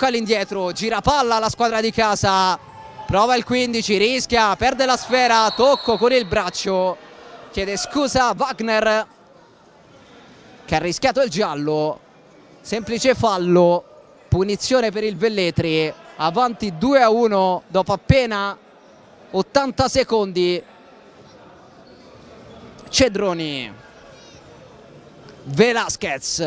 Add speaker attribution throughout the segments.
Speaker 1: tocca all'indietro, gira palla la squadra di casa, prova il 15, rischia, perde la sfera, tocco con il braccio, chiede scusa Wagner che ha rischiato il giallo, semplice fallo, punizione per il Velletri, avanti 2-1 dopo appena 80 secondi. Cedroni, Velasquez,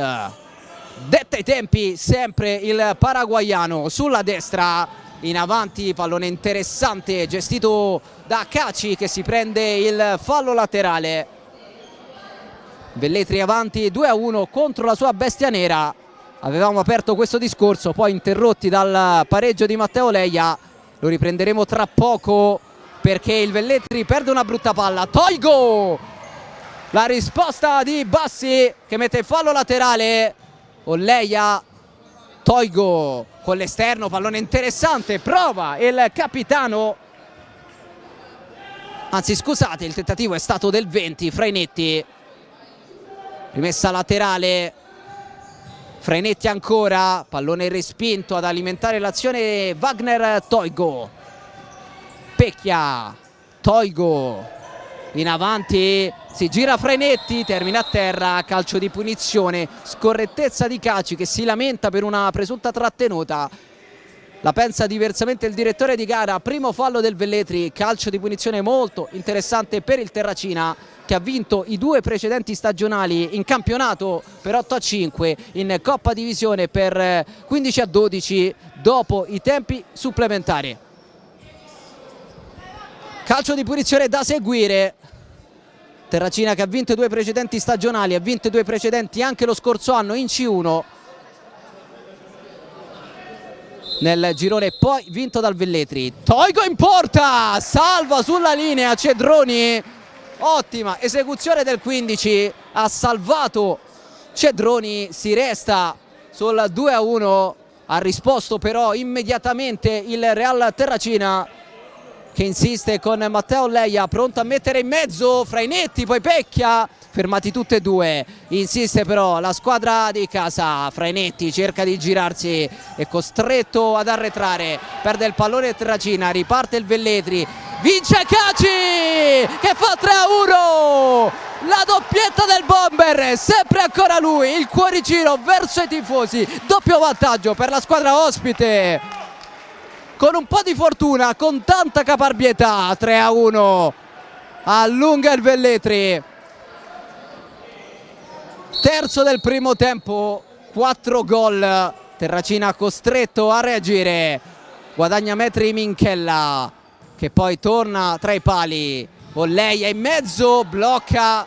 Speaker 1: detta i tempi sempre il paraguaiano sulla destra, in avanti pallone interessante gestito da Caci che si prende il fallo laterale. Velletri avanti 2-1 contro la sua bestia nera. Avevamo aperto questo discorso, poi interrotti dal pareggio di Matteo Leia, lo riprenderemo tra poco perché il Velletri perde una brutta palla. Toigo! La risposta di Bassi che mette il fallo laterale. Olleia, Toigo con l'esterno, pallone interessante, prova il capitano. Anzi scusate, il tentativo è stato del 20, Frainetti. Rimessa laterale, Frainetti ancora, pallone respinto ad alimentare l'azione Wagner. Toigo, Pecchia, Toigo in avanti, si gira Frainetti, termina a terra, calcio di punizione, scorrettezza di Caci che si lamenta per una presunta trattenuta. La pensa diversamente il direttore di gara, primo fallo del Velletri, calcio di punizione molto interessante per il Terracina che ha vinto i 2 precedenti stagionali in campionato per 8-5, in Coppa Divisione per 15-12 dopo i tempi supplementari. Calcio di punizione da seguire. Terracina che ha vinto i 2 precedenti stagionali, ha vinto i 2 precedenti anche lo scorso anno in C1 nel girone poi vinto dal Velletri. Toigo in porta, salva sulla linea Cedroni, ottima esecuzione del 15, ha salvato Cedroni, si resta sul 2-1, ha risposto però immediatamente il Real Terracina che insiste con Matteo Leia, pronto a mettere in mezzo Frainetti, poi Pecchia, fermati tutti e 2, insiste però la squadra di casa. Frainetti cerca di girarsi, è costretto ad arretrare, perde il pallone Terracina, riparte il Velletri, vince Caci che fa 3-1, la doppietta del bomber, sempre ancora lui, il cuoricino verso i tifosi, doppio vantaggio per la squadra ospite. Con un po' di fortuna, con tanta caparbietà, 3-1, allunga il Velletri. Terzo del primo tempo, 4 gol, Terracina costretto a reagire, guadagna metri Minchella che poi torna tra i pali, Olleia in mezzo, blocca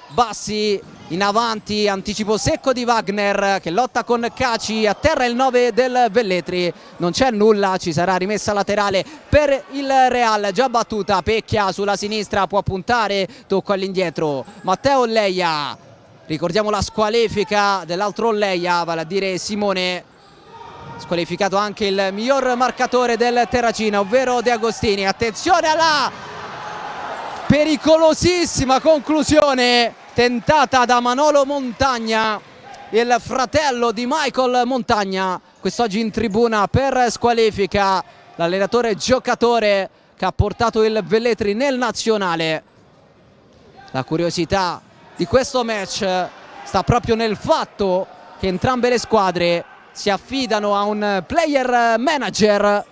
Speaker 1: Bassi, in avanti, anticipo secco di Wagner che lotta con Caci, a terra il 9 del Velletri, non c'è nulla, ci sarà rimessa laterale per il Real, già battuta. Pecchia sulla sinistra può puntare, tocco all'indietro Matteo Olleia, ricordiamo la squalifica dell'altro Olleia, vale a dire Simone, squalificato anche il miglior marcatore del Terracina ovvero De Agostini. Attenzione alla pericolosissima conclusione tentata da Manolo Montagna, il fratello di Michael Montagna, quest'oggi in tribuna per squalifica, l'allenatore giocatore che ha portato il Velletri nel nazionale. La curiosità di questo match sta proprio nel fatto che entrambe le squadre si affidano a un player manager,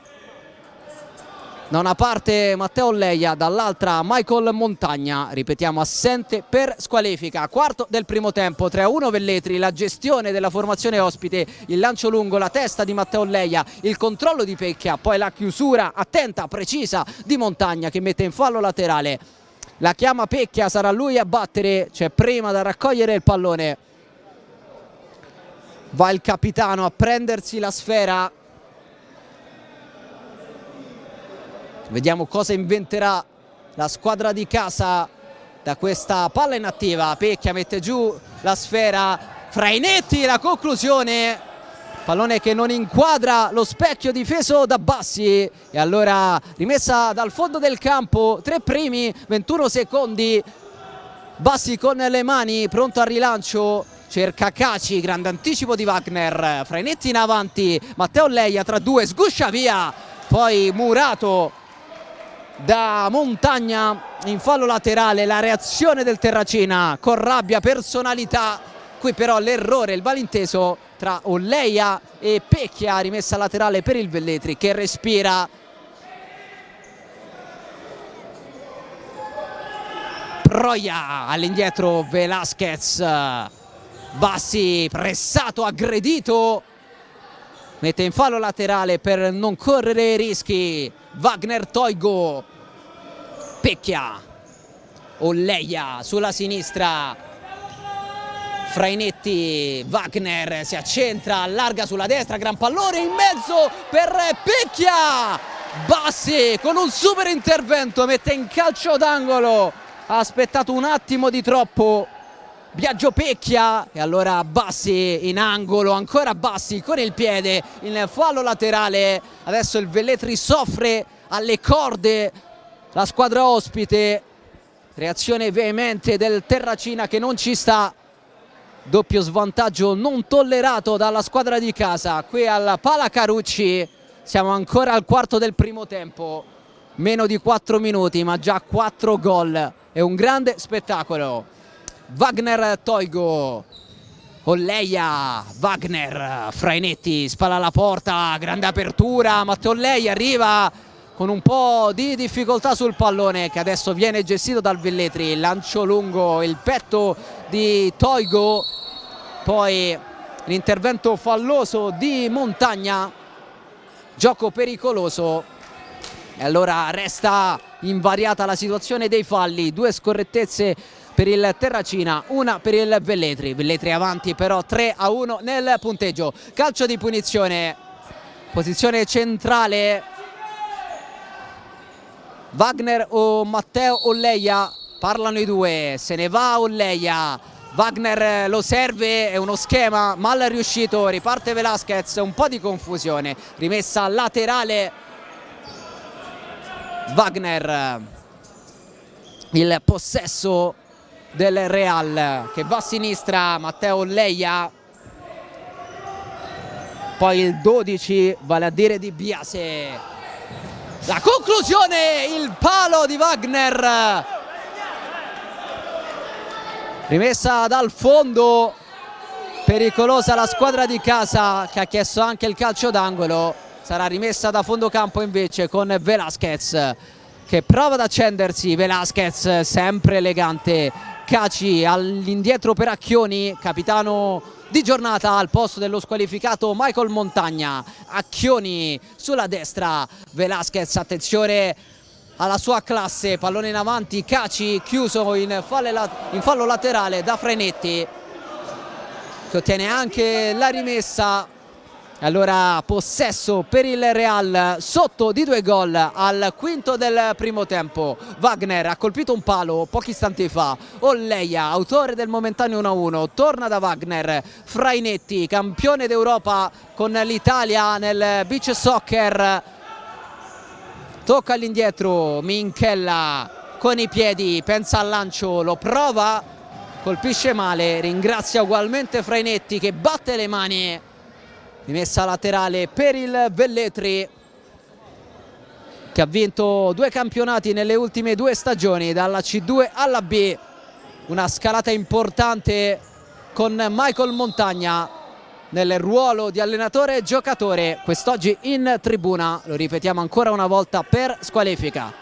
Speaker 1: da una parte Matteo Olleia, dall'altra Michael Montagna, ripetiamo assente per squalifica. Quarto del primo tempo, 3-1 Velletri, la gestione della formazione ospite, il lancio lungo, la testa di Matteo Olleia, il controllo di Pecchia, poi la chiusura attenta, precisa di Montagna che mette in fallo laterale. La chiama Pecchia, sarà lui a battere, c'è prima da raccogliere il pallone. Va il capitano a prendersi la sfera. Vediamo cosa inventerà la squadra di casa da questa palla inattiva. Pecchia mette giù la sfera, Frainetti, la conclusione, pallone che non inquadra lo specchio difeso da Bassi e allora rimessa dal fondo del campo, 3 primi, 21 secondi. Bassi con le mani, pronto al rilancio, cerca Caci, grande anticipo di Wagner, Frainetti in avanti, Matteo Leia tra due, sguscia via, poi murato da Montagna in fallo laterale, la reazione del Terracina con rabbia, personalità, qui però l'errore, il malinteso tra Olleia e Pecchia, rimessa laterale per il Velletri che respira. Proia all'indietro, Velasquez, Bassi pressato, aggredito, mette in fallo laterale per non correre rischi, Wagner Toigo, Pecchia, Olleia sulla sinistra, Frainetti, Wagner si accentra, allarga sulla destra, gran pallone in mezzo per Pecchia, Bassi con un super intervento mette in calcio d'angolo, ha aspettato un attimo di troppo Biagio Pecchia e allora Bassi in angolo, ancora Bassi con il piede in fallo laterale. Adesso il Velletri soffre alle corde, la squadra ospite, reazione veemente del Terracina che non ci sta, doppio svantaggio non tollerato dalla squadra di casa. Qui al Pala Carucci siamo ancora al quarto del primo tempo, meno di 4 minuti ma già 4 gol, è un grande spettacolo. Wagner Toigo, Olleia, Wagner, Frainetti, spalla alla porta, grande apertura, Matteo Olleia arriva con un po' di difficoltà sul pallone che adesso viene gestito dal Velletri, lancio lungo, il petto di Toigo, poi l'intervento falloso di Montagna, gioco pericoloso e allora resta invariata la situazione dei falli, 2 scorrettezze per il Terracina, una per il Velletri. Velletri avanti però 3-1 nel punteggio. Calcio di punizione, posizione centrale, Wagner o Matteo Olleia, parlano i due, se ne va Olleia, Wagner lo serve, è uno schema mal riuscito, riparte Velasquez, un po' di confusione, rimessa laterale Wagner, il possesso del Real che va a sinistra, Matteo Olleia, poi il 12 vale a dire Di Biase, la conclusione, il palo di Wagner, rimessa dal fondo, pericolosa la squadra di casa che ha chiesto anche il calcio d'angolo, sarà rimessa da fondo campo invece con Velasquez che prova ad accendersi, Velasquez sempre elegante, Caci all'indietro per Acchioni, capitano di giornata al posto dello squalificato Michael Montagna, Acchioni sulla destra, Velasquez attenzione alla sua classe, pallone in avanti, Caci chiuso in fallo laterale da Frainetti che ottiene anche la rimessa. Allora possesso per il Real, sotto di 2 gol al quinto del primo tempo. Wagner ha colpito un palo pochi istanti fa, Olleia autore del momentaneo 1-1, torna da Wagner, Frainetti campione d'Europa con l'Italia nel beach soccer, tocca all'indietro, Minchella con i piedi, pensa al lancio, lo prova, colpisce male, ringrazia ugualmente Frainetti che batte le mani. Rimessa laterale per il Velletri che ha vinto 2 campionati nelle ultime 2 stagioni, dalla C2 alla B, una scalata importante con Michael Montagna nel ruolo di allenatore e giocatore, quest'oggi in tribuna, lo ripetiamo ancora una volta per squalifica.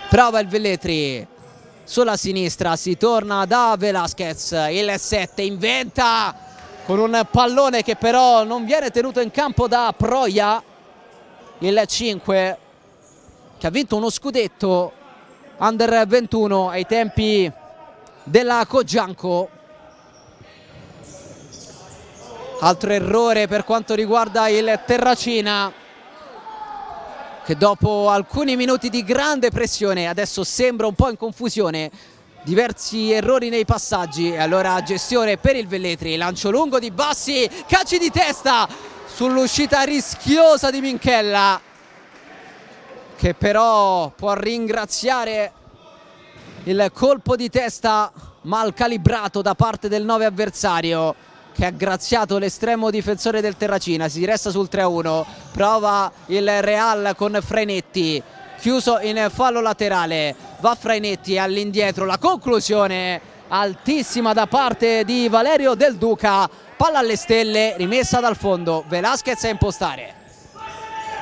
Speaker 1: Prova il Velletri sulla sinistra, si torna da Velasquez, il 7 inventa con un pallone che però non viene tenuto in campo da Proia, il 5 che ha vinto uno scudetto under 21 ai tempi della Cogianco. Altro errore per quanto riguarda il Terracina che dopo alcuni minuti di grande pressione adesso sembra un po' in confusione, diversi errori nei passaggi e allora gestione per il Velletri, lancio lungo di Bassi, calci di testa sull'uscita rischiosa di Minchella che però può ringraziare il colpo di testa mal calibrato da parte del 9 avversario, che ha graziato l'estremo difensore del Terracina. Si resta sul 3-1, prova il Real con Frainetti, chiuso in fallo laterale, va Frainetti all'indietro, la conclusione altissima da parte di Valerio Del Duca, palla alle stelle, rimessa dal fondo, Velasquez a impostare,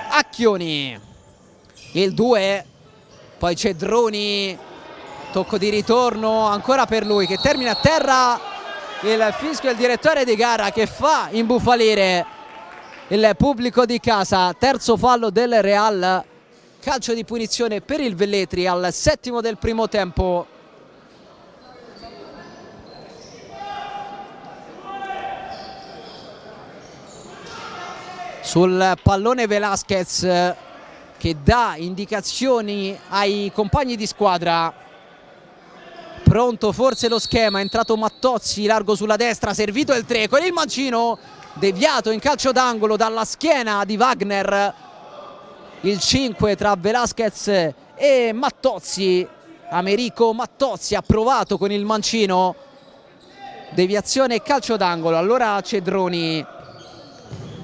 Speaker 1: Acchioni, il 2, poi Cedroni, tocco di ritorno ancora per lui che termina a terra, il fischio del direttore di gara che fa imbufalire il pubblico di casa. Terzo fallo del Real, calcio di punizione per il Velletri al 7° del primo tempo. Sul pallone Velasquez che dà indicazioni ai compagni di squadra. Pronto forse lo schema, è entrato Mattozzi largo sulla destra, servito il 3 con il mancino deviato in calcio d'angolo dalla schiena di Wagner. Il 5 tra Velasquez e Mattozzi, Americo Mattozzi ha provato con il mancino, deviazione e calcio d'angolo. Allora Cedroni,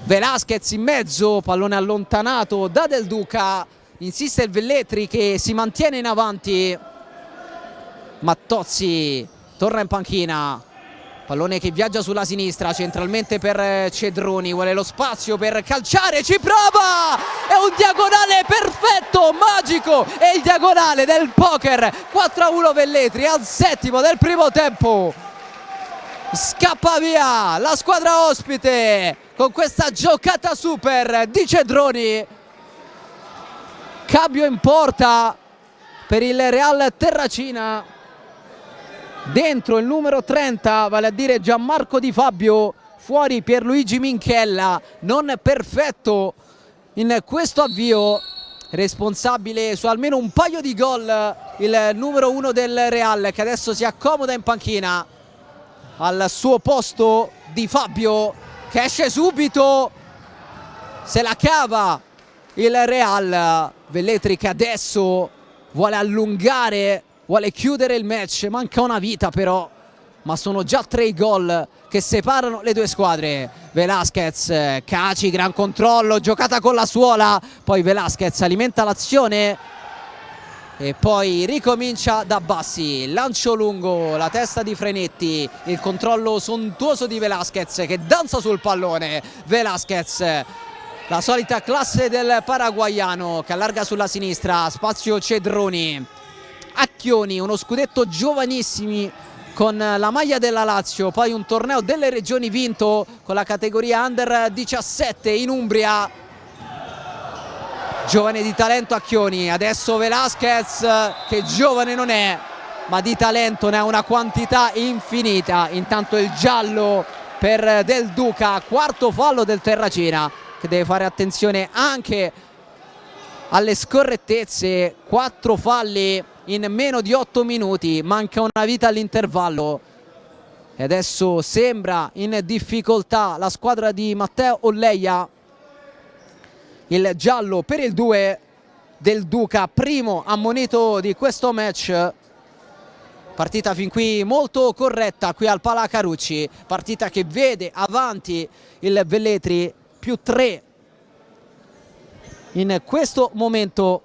Speaker 1: Velasquez in mezzo, pallone allontanato da Del Duca, insiste il Velletri che si mantiene in avanti. Mattozzi torna in panchina, pallone che viaggia sulla sinistra centralmente per Cedroni, vuole lo spazio per calciare, ci prova, è un diagonale perfetto, magico, è il diagonale del poker. 4-1 Velletri al 7° del primo tempo, scappa via la squadra ospite con questa giocata super di Cedroni. Cambio in porta per il Real Terracina, dentro il numero 30, vale a dire Gianmarco Di Fabio, fuori Pierluigi Minchella, non perfetto in questo avvio, responsabile su almeno un paio di gol il numero 1 del Real, che adesso si accomoda in panchina. Al suo posto Di Fabio che esce subito, se la cava il Real. Velletri che adesso vuole allungare, vuole chiudere il match, manca una vita però, ma sono già 3 i gol che separano le due squadre. Velasquez, Caci, gran controllo, giocata con la suola, poi Velasquez alimenta l'azione e poi ricomincia da Bassi, lancio lungo, la testa di Frainetti, il controllo sontuoso di Velasquez che danza sul pallone. Velasquez, la solita classe del paraguaiano che allarga sulla sinistra, spazio Cedroni. Acchioni, uno scudetto giovanissimi con la maglia della Lazio, poi un torneo delle regioni vinto con la categoria Under 17 in Umbria. Giovane di talento Acchioni, adesso Velasquez che giovane non è, ma di talento ne ha una quantità infinita. Intanto il giallo per Del Duca, quarto fallo del Terracina che deve fare attenzione anche alle scorrettezze. 4 falli in meno di 8 minuti, manca una vita all'intervallo e adesso sembra in difficoltà la squadra di Matteo Olleia. Il giallo per il 2 Del Duca, primo ammonito di questo match. Partita fin qui molto corretta qui al Pala Carucci, partita che vede avanti il Velletri più 3 in questo momento.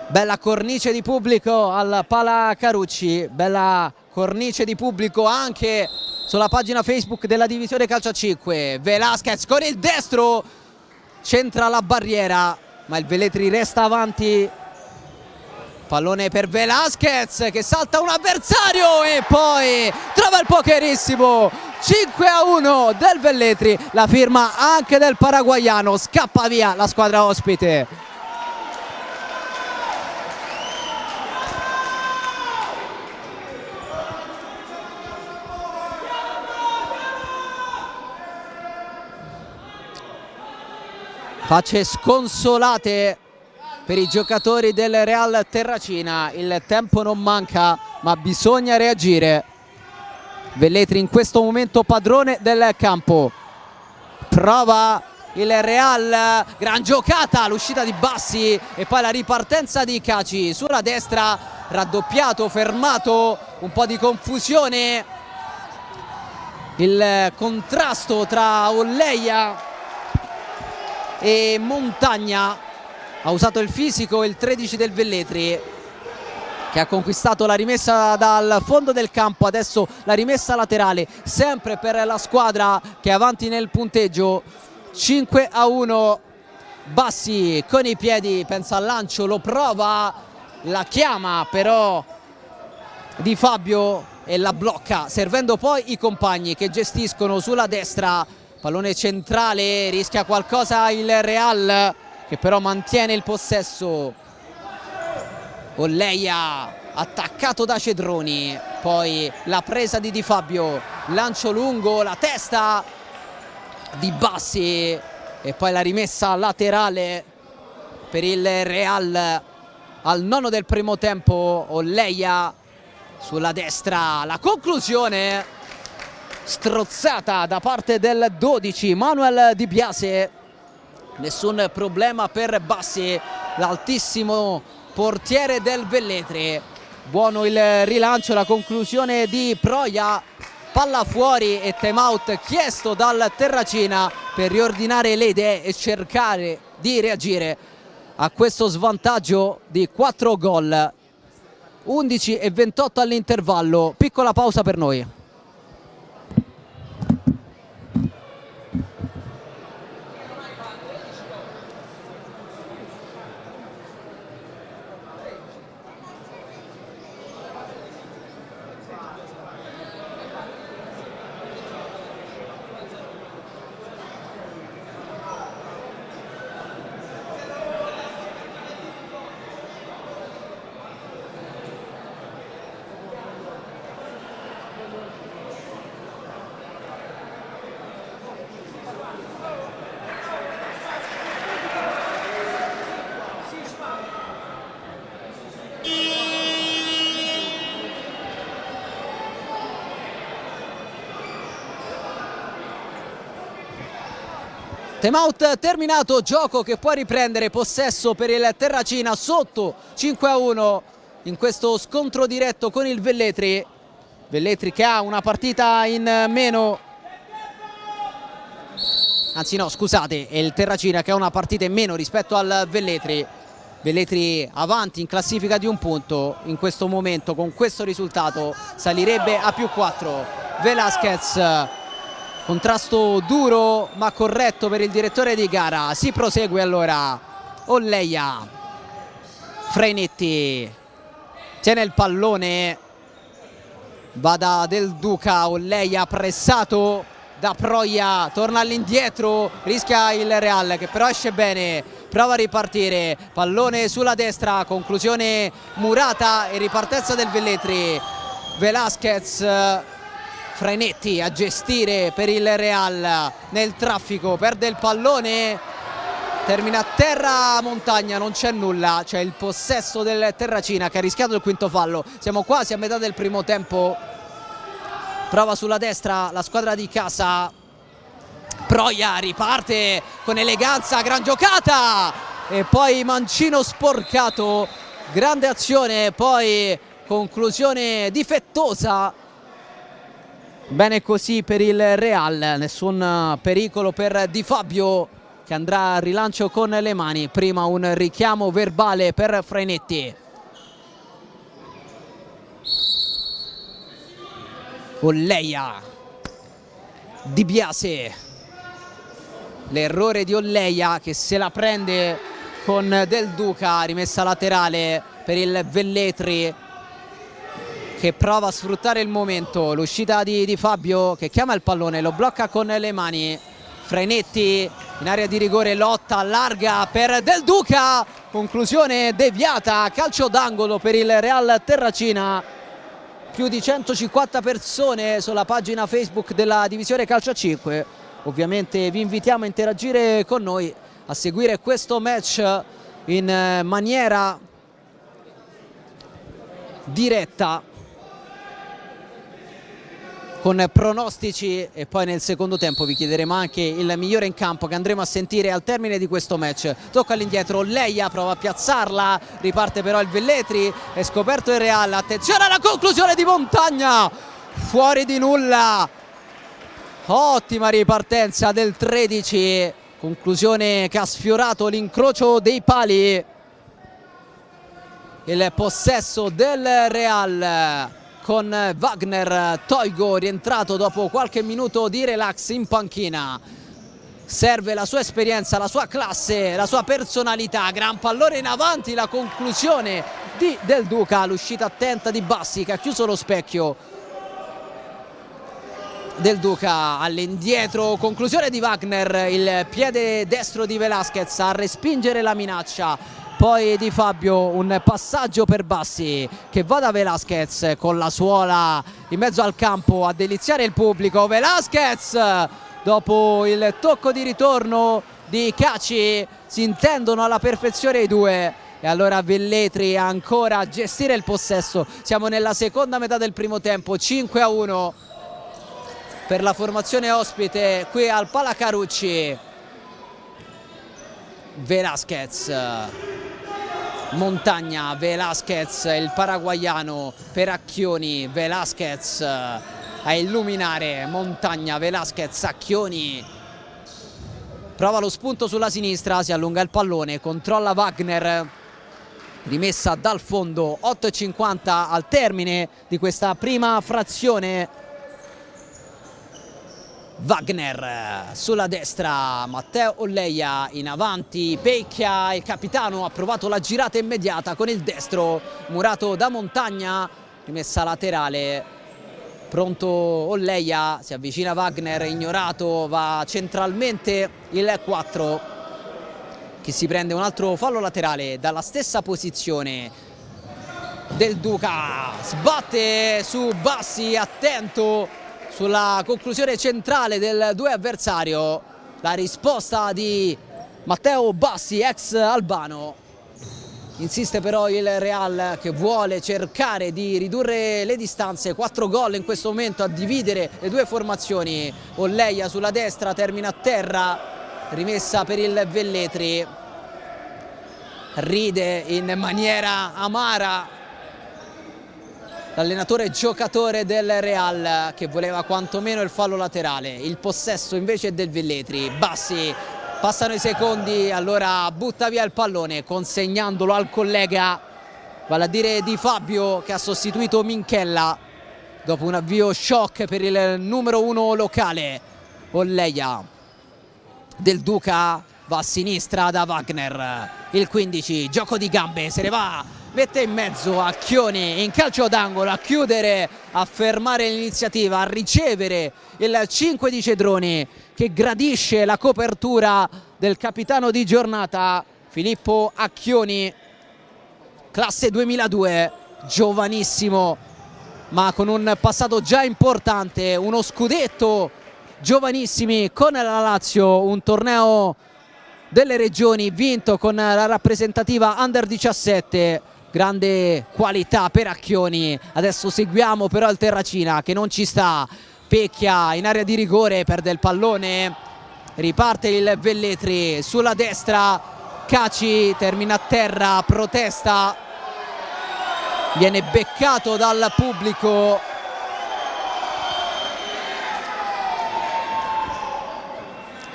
Speaker 1: Bella cornice di pubblico al Pala Carucci, bella cornice di pubblico anche sulla pagina Facebook della divisione calcio a 5. Velasquez con il destro centra la barriera, ma il Velletri resta avanti. Pallone per Velasquez che salta un avversario e poi trova il pokerissimo. 5-1 del Velletri, la firma anche del paraguaiano, scappa via la squadra ospite. Facce sconsolate per i giocatori del Real Terracina, il tempo non manca ma bisogna reagire. Velletri in questo momento padrone del campo, prova il Real. Gran giocata, l'uscita di Bassi e poi la ripartenza di Caci sulla destra, raddoppiato, fermato, un po' di confusione, il contrasto tra Olleia e Montagna. Ha usato il fisico il 13 del Velletri, che ha conquistato la rimessa dal fondo del campo. Adesso la rimessa laterale sempre per la squadra che è avanti nel punteggio. 5-1. Bassi con i piedi, pensa al lancio, lo prova, la chiama però Di Fabio e la blocca, servendo poi i compagni che gestiscono sulla destra. Pallone centrale, rischia qualcosa il Real, che però mantiene il possesso. Olleia attaccato da Cedroni, poi la presa di Fabio, lancio lungo, la testa di Bassi e poi la rimessa laterale per il Real al nono del primo tempo. Olleia sulla destra, la conclusione strozzata da parte del 12 Manuel Di Biase. Nessun problema per Bassi, l'altissimo portiere del Velletri. Buono il rilancio, la conclusione di Proia, palla fuori e time out chiesto dal Terracina per riordinare le idee e cercare di reagire a questo svantaggio di 4 gol. 11:28 all'intervallo, piccola pausa per noi. Time out terminato, gioco che può riprendere, possesso per il Terracina, sotto 5-1 in questo scontro diretto con il Velletri. Velletri che ha una partita in meno, anzi no scusate, è il Terracina che ha una partita in meno rispetto al Velletri. Velletri avanti in classifica di un punto, in questo momento con questo risultato salirebbe a +4. Velasquez, contrasto duro ma corretto per il direttore di gara. Si prosegue allora. Olleia, Freinetti tiene il pallone, va da Del Duca. Olleia pressato da Proia, torna all'indietro, rischia il Real che però esce bene, prova a ripartire, pallone sulla destra, conclusione murata e ripartenza del Velletri. Velasquez, Freinetti a gestire per il Real nel traffico, perde il pallone, termina a terra Montagna, non c'è nulla, c'è il possesso del Terracina che ha rischiato il quinto fallo. Siamo quasi a metà del primo tempo. Prova sulla destra la squadra di casa. Proia riparte con eleganza, gran giocata e poi mancino sporcato, grande azione, poi conclusione difettosa. Bene così per il Real, nessun pericolo per Di Fabio che andrà a rilancio con le mani. Prima un richiamo verbale per Freinetti. Olleia, Di Biase, l'errore di Olleia che se la prende con Del Duca, rimessa laterale per il Velletri che prova a sfruttare il momento. L'uscita di Fabio che chiama il pallone, lo blocca con le mani. Freinetti in area di rigore, lotta larga per Del Duca, conclusione deviata, calcio d'angolo per il Real Terracina. Più di 150 persone sulla pagina Facebook della divisione calcio a 5. Ovviamente vi invitiamo a interagire con noi, a seguire questo match in maniera diretta con pronostici, e poi nel secondo tempo vi chiederemo anche il migliore in campo che andremo a sentire al termine di questo match. Tocca all'indietro, Leia prova a piazzarla, riparte però il Velletri, è scoperto il Real, attenzione alla conclusione di Montagna, fuori di nulla, ottima ripartenza del 13, conclusione che ha sfiorato l'incrocio dei pali. Il possesso del Real con Wagner. Toigo rientrato dopo qualche minuto di relax in panchina. Serve la sua esperienza, la sua classe, la sua personalità. Gran pallone in avanti, la conclusione di Del Duca, l'uscita attenta di Bassi che ha chiuso lo specchio. Del Duca all'indietro, conclusione di Wagner, il piede destro di Velasquez a respingere la minaccia. Poi Di Fabio, un passaggio per Bassi che va da Velasquez con la suola in mezzo al campo a deliziare il pubblico. Velasquez, dopo il tocco di ritorno di Caci, si intendono alla perfezione i due. E allora Velletri ancora a gestire il possesso. Siamo nella seconda metà del primo tempo, 5-1 per la formazione ospite qui al Palacarucci. Velasquez, Montagna, Velasquez, il paraguaiano per Acchioni. Velasquez a illuminare Montagna, Velasquez, Acchioni prova lo spunto sulla sinistra, si allunga il pallone, controlla Wagner, rimessa dal fondo. 8:50 al termine di questa prima frazione. Wagner sulla destra, Matteo Olleia in avanti, Pecchia, il capitano ha provato la girata immediata con il destro, murato da Montagna, rimessa laterale, pronto Olleia, si avvicina Wagner, ignorato, va centralmente il 4 che si prende un altro fallo laterale dalla stessa posizione. Del Duca sbatte su Bassi, attento sulla conclusione centrale del 2 avversario. La risposta di Matteo Bassi, ex albano. Insiste però il Real che vuole cercare di ridurre le distanze. 4 gol in questo momento a dividere le due formazioni. Olleia sulla destra, termina a terra, rimessa per il Velletri. Ride in maniera amara l'allenatore giocatore del Real che voleva quantomeno il fallo laterale. Il possesso invece è del Velletri. Bassi, passano i secondi, allora butta via il pallone consegnandolo al collega, vale a dire Di Fabio, che ha sostituito Minchella dopo un avvio shock per il numero 1 locale. Olleia, Del Duca va a sinistra da Wagner, il 15, gioco di gambe, se ne va, mette in mezzo Acchioni in calcio d'angolo a chiudere, a fermare l'iniziativa, a ricevere il 5 di Cedroni che gradisce la copertura del capitano di giornata Filippo Acchioni, classe 2002, giovanissimo ma con un passato già importante, uno scudetto giovanissimi con la Lazio, un torneo delle regioni vinto con la rappresentativa Under 17. Grande qualità per Acchioni. Adesso seguiamo però il Terracina che non ci sta. Pecchia in area di rigore, perde il pallone, riparte il Velletri sulla destra, Caci termina a terra, protesta, viene beccato dal pubblico.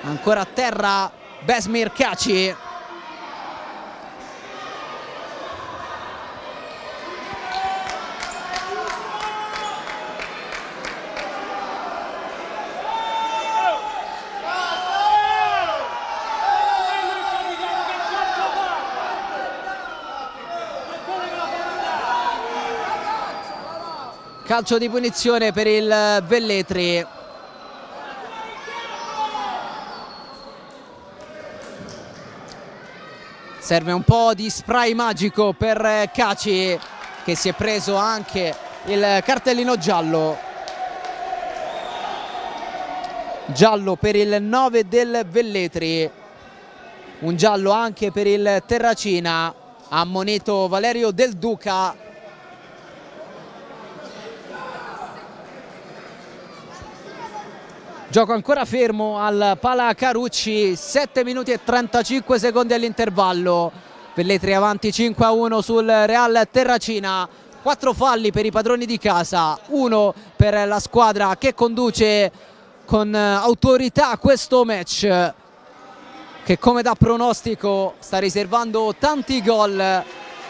Speaker 1: Ancora a terra Besmir Caci. Calcio di punizione per il Velletri. Serve un po' di spray magico per Caci, che si è preso anche il cartellino giallo. Giallo per il 9 del Velletri. Un giallo anche per il Terracina. Ha ammonito Valerio Del Duca. Gioco ancora fermo al Pala Carucci, 7 minuti e 35 secondi all'intervallo. Velletri avanti 5-1 sul Real Terracina. 4 falli per i padroni di casa, 1 per la squadra che conduce con autorità questo match, che come da pronostico sta riservando tanti gol,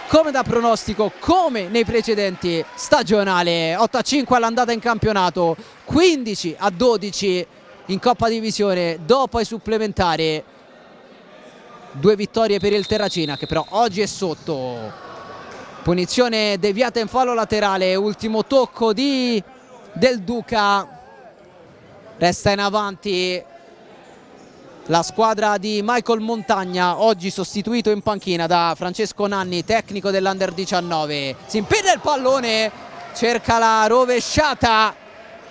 Speaker 1: come da pronostico, come nei precedenti stagionali. 8-5 all'andata in campionato, 15-12 in Coppa Divisione dopo i supplementari. 2 vittorie per il Terracina, che però oggi è sotto. Punizione deviata in fallo laterale, ultimo tocco Del Duca. Resta in avanti la squadra di Michael Montagna, oggi sostituito in panchina da Francesco Nanni, tecnico dell'Under 19. Si impede il pallone, cerca la rovesciata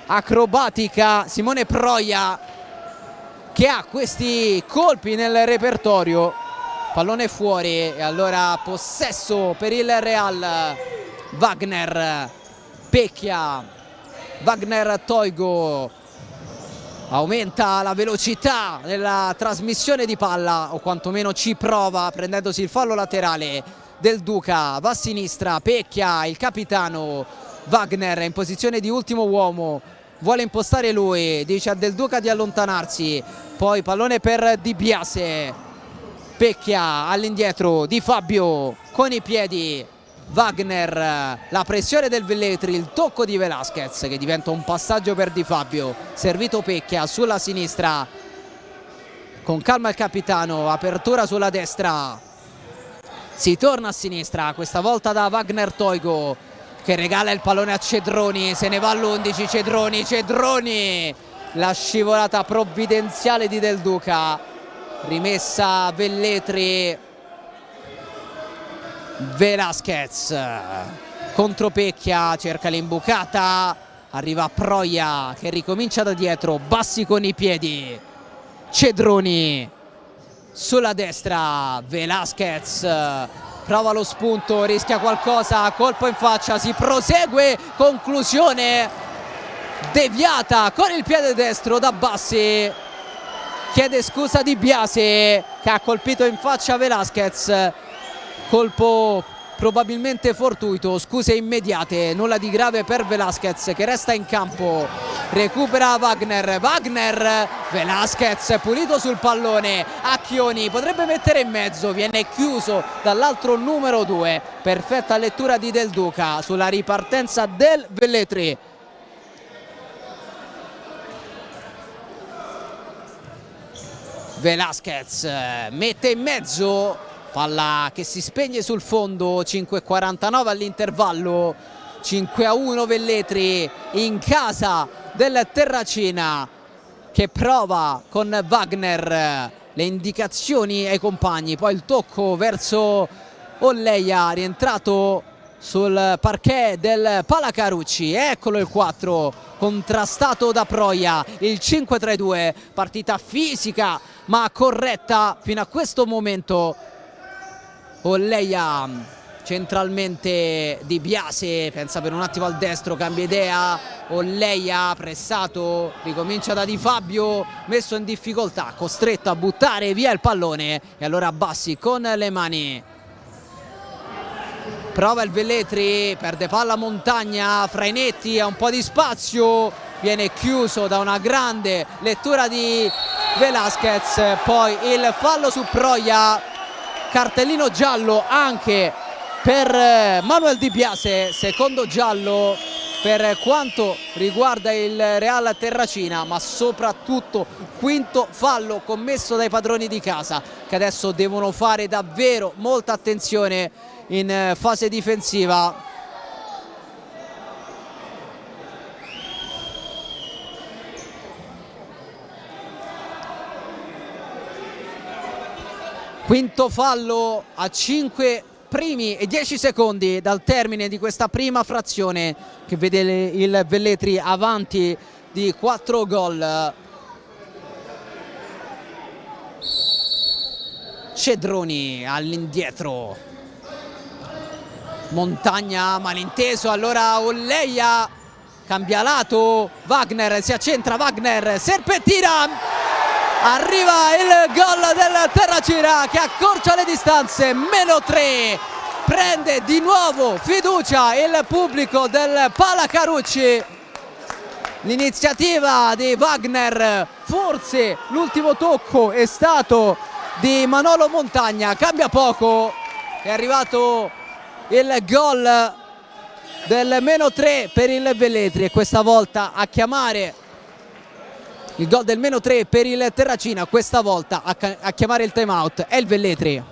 Speaker 1: acrobatica Simone Proia, che ha questi colpi nel repertorio. Pallone fuori e allora possesso per il Real. Wagner, Pecchia, Wagner Toigo aumenta la velocità nella trasmissione di palla, o quantomeno ci prova prendendosi il fallo laterale. Del Duca va a sinistra, Pecchia, il capitano. Wagner in posizione di ultimo uomo, vuole impostare lui, dice a Del Duca di allontanarsi, poi pallone per Di Biase. Pecchia all'indietro, Di Fabio con i piedi. Wagner, la pressione del Velletri, il tocco di Velasquez che diventa un passaggio per Di Fabio. Servito Pecchia sulla sinistra, con calma il capitano, apertura sulla destra, si torna a sinistra, questa volta da Wagner Toigo, che regala il pallone a Cedroni, se ne va all'11. Cedroni, la scivolata provvidenziale di Del Duca, rimessa Velletri. Velasquez contro Pecchia, cerca l'imbucata, arriva Proia che ricomincia da dietro, Bassi con i piedi. Cedroni sulla destra, Velasquez prova lo spunto, rischia qualcosa, colpo in faccia, si prosegue, conclusione deviata con il piede destro da Bassi. Chiede scusa Di Biase che ha colpito in faccia Velasquez, colpo probabilmente fortuito, scuse immediate, nulla di grave per Velasquez che resta in campo. Recupera Wagner, Velasquez pulito sul pallone, Acchioni potrebbe mettere in mezzo, viene chiuso dall'altro numero 2, perfetta lettura di Del Duca sulla ripartenza del Velletri. Velasquez mette in mezzo, palla che si spegne sul fondo. 5:49 all'intervallo, 5-1 Velletri in casa del Terracina, che prova con Wagner le indicazioni ai compagni, poi il tocco verso Olleia, rientrato sul parquet del Pala Carucci. Eccolo il 4 contrastato da Proia, il 5-3-2, partita fisica ma corretta fino a questo momento. Olleia centralmente, Di Biase pensa per un attimo al destro, cambia idea. Olleia pressato, ricomincia da Di Fabio, messo in difficoltà, costretto a buttare via il pallone, e allora Bassi con le mani. Prova il Velletri, perde palla Montagna, Frainetti ha un po' di spazio, viene chiuso da una grande lettura di Velasquez. Poi il fallo su Proia, cartellino giallo anche per Manuel Di Biase, secondo giallo per quanto riguarda il Real Terracina, ma soprattutto quinto fallo commesso dai padroni di casa, che adesso devono fare davvero molta attenzione in fase difensiva. Quinto fallo a 5 primi e 10 secondi dal termine di questa prima frazione, che vede il Velletri avanti di 4 gol. Cedroni all'indietro, Montagna malinteso, allora Olleia cambia lato, Wagner si accentra, Wagner serpentina, arriva il gol del Terracina che accorcia le distanze, -3, prende di nuovo fiducia il pubblico del Palacarucci. L'iniziativa di Wagner, forse l'ultimo tocco è stato di Manolo Montagna, cambia poco, è arrivato il gol del -3 per il Velletri e questa volta a chiamare il gol del -3 per il Terracina, questa volta a chiamare il time out è il Velletri.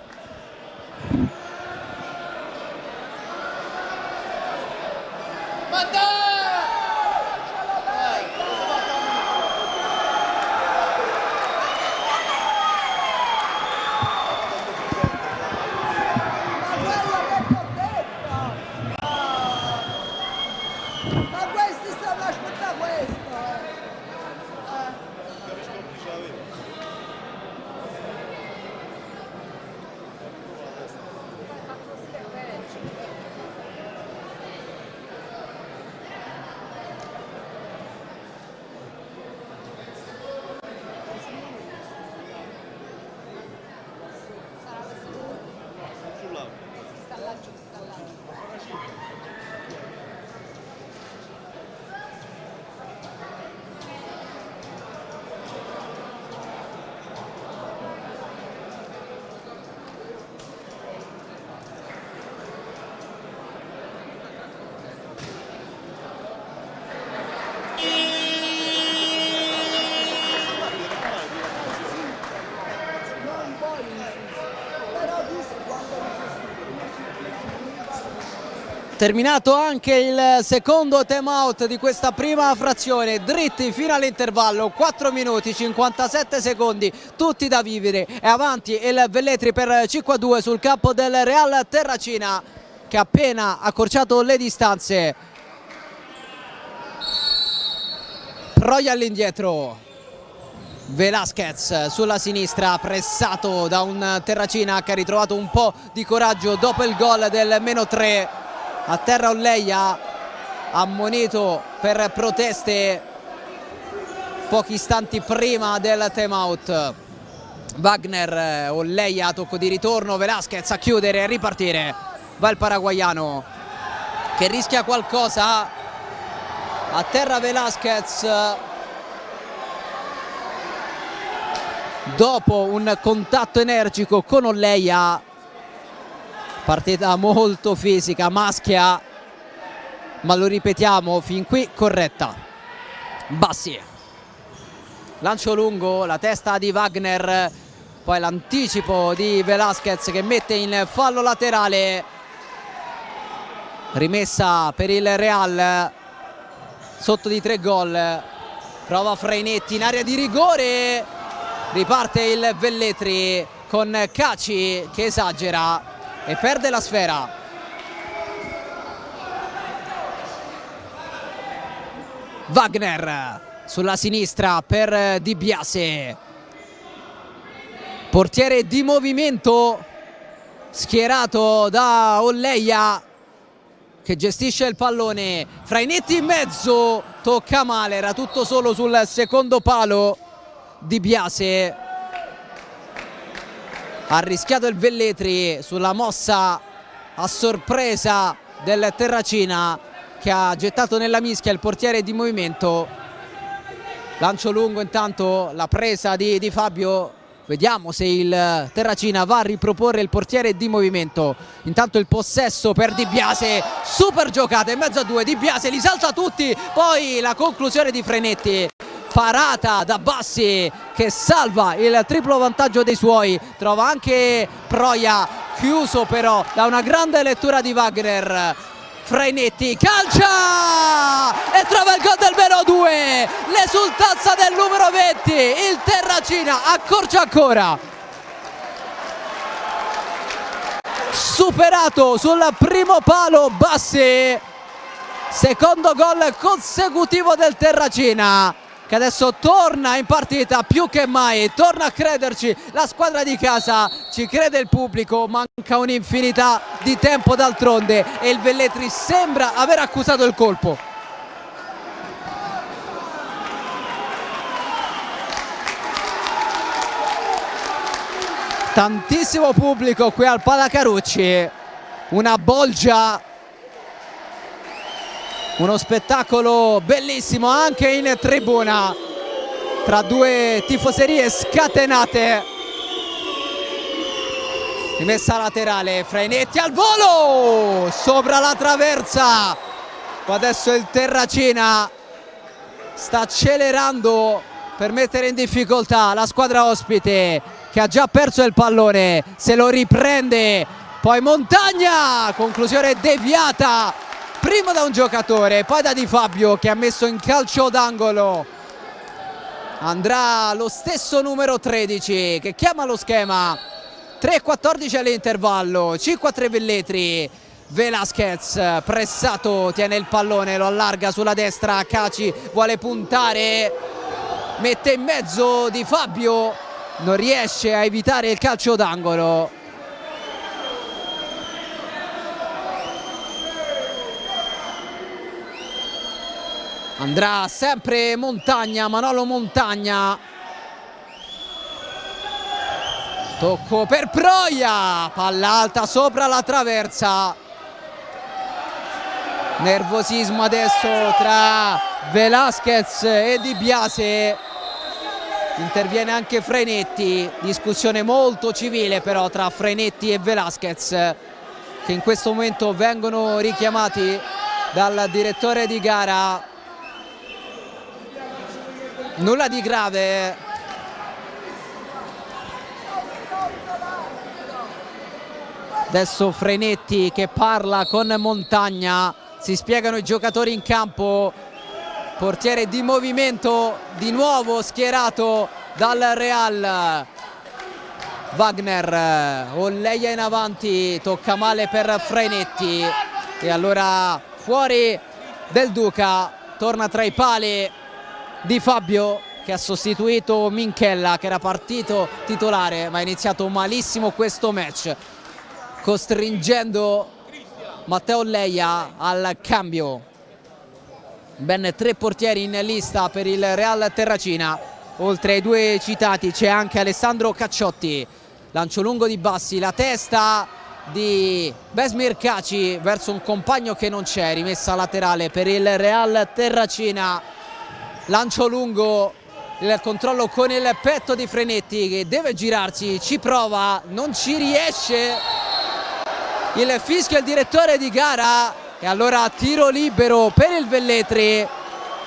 Speaker 1: Terminato anche il secondo time out di questa prima frazione, dritti fino all'intervallo, 4 minuti 57 secondi, tutti da vivere. È avanti il Velletri per 5-2 sul campo del Real Terracina che ha appena accorciato le distanze. Proia all'indietro, Velasquez sulla sinistra, pressato da un Terracina che ha ritrovato un po' di coraggio dopo il gol del -3. A terra Olleia, ammonito per proteste pochi istanti prima del time out. Wagner, Olleia, tocco di ritorno, Velasquez a chiudere e ripartire. Va il paraguaiano che rischia qualcosa. A terra Velasquez dopo un contatto energico con Olleia. Partita molto fisica, maschia, ma lo ripetiamo, fin qui corretta. Bassi, lancio lungo, la testa di Wagner, poi l'anticipo di Velasquez che mette in fallo laterale. Rimessa per il Real, sotto di 3 gol. Prova Freinetti in area di rigore, riparte il Velletri con Caci che esagera e perde la sfera. Wagner sulla sinistra per Di Biase, portiere di movimento schierato da Olleia che gestisce il pallone. Freinetti in mezzo, tocca male, era tutto solo sul secondo palo. Di Biase ha rischiato il Velletri sulla mossa a sorpresa del Terracina che ha gettato nella mischia il portiere di movimento. Lancio lungo, intanto la presa di Fabio. Vediamo se il Terracina va a riproporre il portiere di movimento. Intanto il possesso per Di Biase, super giocata in mezzo a due, Di Biase li salta tutti, poi la conclusione di Freinetti. Parata da Bassi che salva il triplo vantaggio dei suoi, trova anche Proia, chiuso però da una grande lettura di Wagner. Freinetti calcia e trova il gol del -2, l'esultanza del numero 20, il Terracina accorcia ancora. Superato sul primo palo Bassi, secondo gol consecutivo del Terracina che adesso torna in partita più che mai, torna a crederci la squadra di casa, ci crede il pubblico, manca un'infinità di tempo d'altronde e il Velletri sembra aver accusato il colpo. Tantissimo pubblico qui al Palacarucci, una bolgia, uno spettacolo bellissimo anche in tribuna tra due tifoserie scatenate. Rimessa laterale, Freinetti al volo, sopra la traversa. Adesso il Terracina sta accelerando per mettere in difficoltà la squadra ospite, che ha già perso il pallone, se lo riprende, poi Montagna, conclusione deviata, prima da un giocatore, poi da Di Fabio che ha messo in calcio d'angolo. Andrà lo stesso numero 13 che chiama lo schema, 3:14 all'intervallo, 5-3 Velletri, Velasquez pressato, tiene il pallone, lo allarga sulla destra, Caci vuole puntare, mette in mezzo Di Fabio, non riesce a evitare il calcio d'angolo. Andrà sempre Montagna, Manolo Montagna. Tocco per Proia, palla alta sopra la traversa. Nervosismo adesso tra Velasquez e Di Biase. Interviene anche Freinetti, discussione molto civile però tra Freinetti e Velasquez, che in questo momento vengono richiamati dal direttore di gara. Nulla di grave. Adesso Freinetti che parla con Montagna, si spiegano i giocatori in campo. Portiere di movimento di nuovo schierato dal Real. Wagner, Olleia in avanti, tocca male per Freinetti e allora fuori del Duca, torna tra i pali Di Fabio che ha sostituito Minchella, che era partito titolare ma ha iniziato malissimo questo match, costringendo Matteo Olleia al cambio. Ben 3 portieri in lista per il Real Terracina, oltre ai 2 citati c'è anche Alessandro Cacciotti. Lancio lungo di Bassi, la testa di Besmir Caci verso un compagno che non c'è, rimessa laterale per il Real Terracina. Lancio lungo, il controllo con il petto di Freinetti che deve girarsi, ci prova, non ci riesce. Il fischio è il direttore di gara. E allora tiro libero per il Velletri,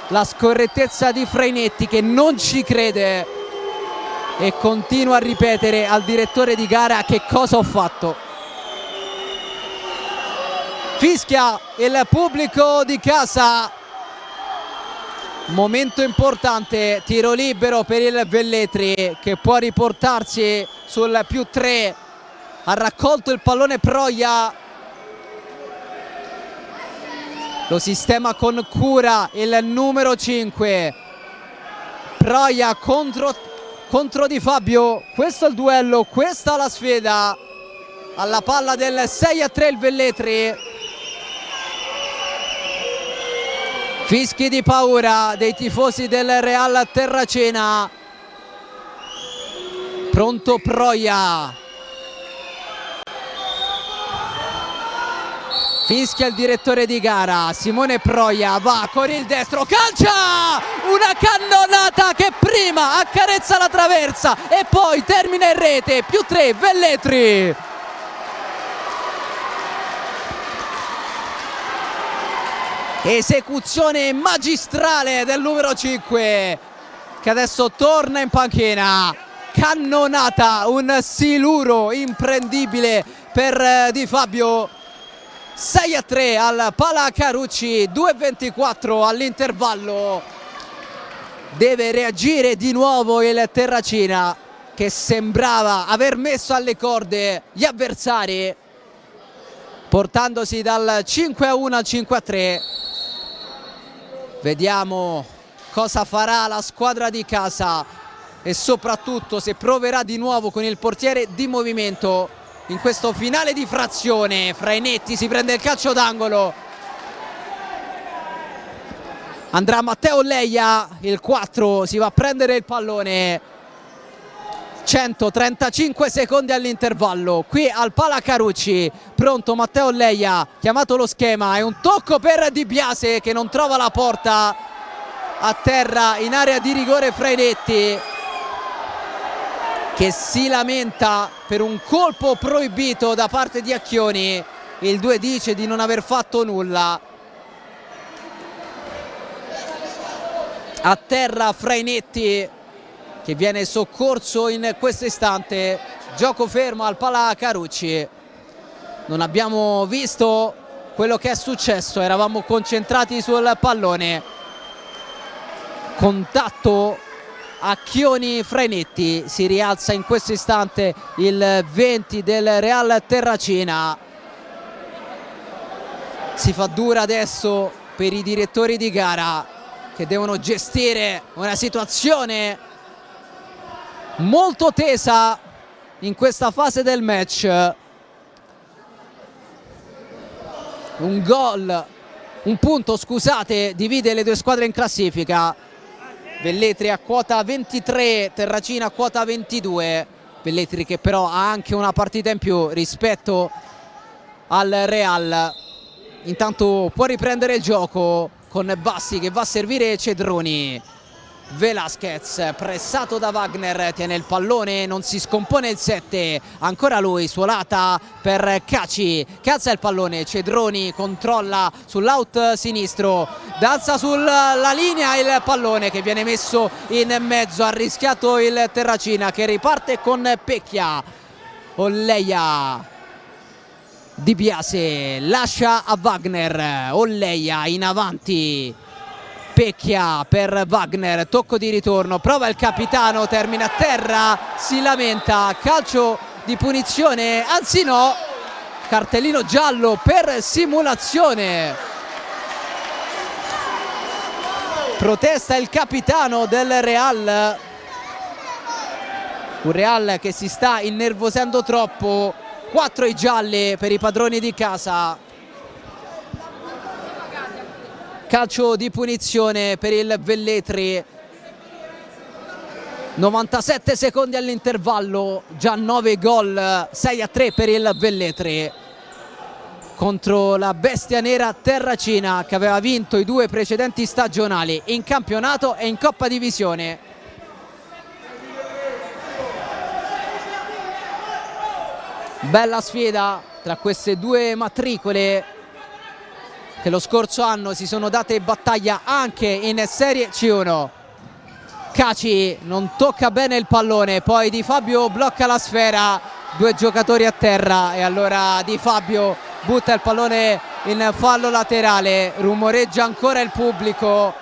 Speaker 1: la scorrettezza di Freinetti che non ci crede e continua a ripetere al direttore di gara che cosa ho fatto. Fischia il pubblico di casa, momento importante, tiro libero per il Velletri che può riportarsi sul +3, ha raccolto il pallone Proia. Lo sistema con cura il numero 5. Proia contro Di Fabio. Questo è il duello, questa è la sfida. Alla palla del 6-3 il Velletri. Fischi di paura dei tifosi del Real Terracina. Pronto Proia. Fischia il direttore di gara, Simone Proia va con il destro, calcia! Una cannonata che prima accarezza la traversa e poi termina in rete, +3 Velletri. Esecuzione magistrale del numero 5 che adesso torna in panchina. Cannonata, un siluro imprendibile per Di Fabio. 6-3 al Palacarucci, 2:24 all'intervallo. Deve reagire di nuovo il Terracina che sembrava aver messo alle corde gli avversari, portandosi dal 5-1 al 5-3. Vediamo cosa farà la squadra di casa e soprattutto se proverà di nuovo con il portiere di movimento in questo finale di frazione. Freinetti si prende il calcio d'angolo, andrà Matteo Olleia, il 4 si va a prendere il pallone. 135 secondi all'intervallo qui al Pala Carucci. Pronto Matteo Olleia, chiamato lo schema, è un tocco per Di Biase che non trova la porta. A terra in area di rigore Frainetti, che si lamenta per un colpo proibito da parte di Acchioni. Il 2 dice di non aver fatto nulla. A terra Frainetti, che viene soccorso in questo istante. Gioco fermo al Pala Carucci. Non abbiamo visto quello che è successo, eravamo concentrati sul pallone. Contatto Acchioni Frainetti, si rialza in questo istante il 20 del Real Terracina. Si fa dura adesso per i direttori di gara che devono gestire una situazione molto tesa in questa fase del match. Un punto, scusate, divide le due squadre in classifica. Velletri a quota 23, Terracina a quota 22. Velletri che però ha anche una partita in più rispetto al Real. Intanto può riprendere il gioco con Bassi che va a servire Cedroni. Velasquez pressato da Wagner, tiene il pallone, non si scompone il 7, ancora lui, Suolata per Caci, che alza il pallone, Cedroni controlla sull'out sinistro, danza sulla linea il pallone che viene messo in mezzo, ha rischiato il Terracina che riparte con Pecchia. Olleia, Di Biase lascia a Wagner, Olleia in avanti, Pecchia per Wagner, tocco di ritorno, prova il capitano, termina a terra, si lamenta, calcio di punizione, anzi no, cartellino giallo per simulazione. Protesta il capitano del Real, un Real che si sta innervosendo troppo. 4 i gialli per i padroni di casa. Calcio di punizione per il Velletri. 97 secondi all'intervallo, già 9 gol, 6-3 per il Velletri contro la bestia nera Terracina, che aveva vinto i 2 precedenti stagionali in campionato e in Coppa Divisione. Bella sfida tra queste due matricole che lo scorso anno si sono date battaglia anche in Serie C1. Caci non tocca bene il pallone, poi Di Fabio blocca la sfera, 2 giocatori a terra e allora Di Fabio butta il pallone in fallo laterale, rumoreggia ancora il pubblico.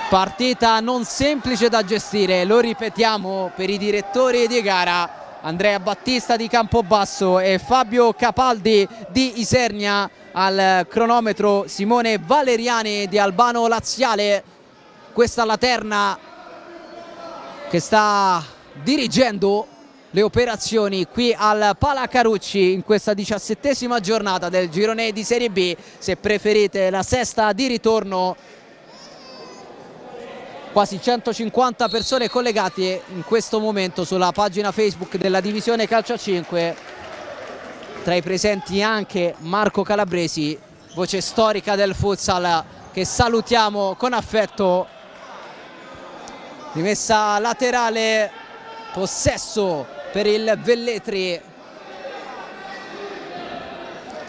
Speaker 1: Partita non semplice da gestire, lo ripetiamo per i direttori di gara, Andrea Battista di Campobasso e Fabio Capaldi di Isernia, al cronometro Simone Valeriani di Albano Laziale. Questa Laterna che sta dirigendo le operazioni qui al Pala Carucci in questa 17ª giornata del girone di Serie B, se preferite la sesta di ritorno. Quasi 150 persone collegate in questo momento sulla pagina Facebook della divisione calcio a 5. Tra i presenti anche Marco Calabresi, voce storica del futsal, che salutiamo con affetto. Rimessa laterale, possesso per il Velletri.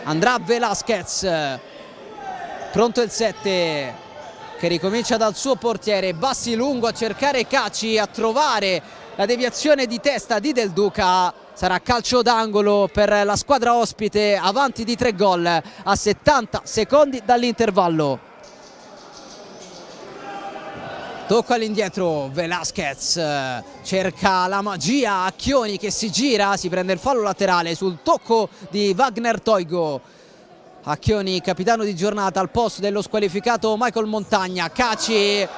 Speaker 1: Andrà Velasquez, pronto il 7 che ricomincia dal suo portiere, Bassi lungo a cercare Caci, a trovare la deviazione di testa di Del Duca. Sarà calcio d'angolo per la squadra ospite, avanti di 3 gol a 70 secondi dall'intervallo. Tocco all'indietro, Velasquez cerca la magia, Acchioni che si gira, si prende il fallo laterale sul tocco di Wagner Toigo. Acchioni, capitano di giornata, al posto dello squalificato Michael Montagna. Caci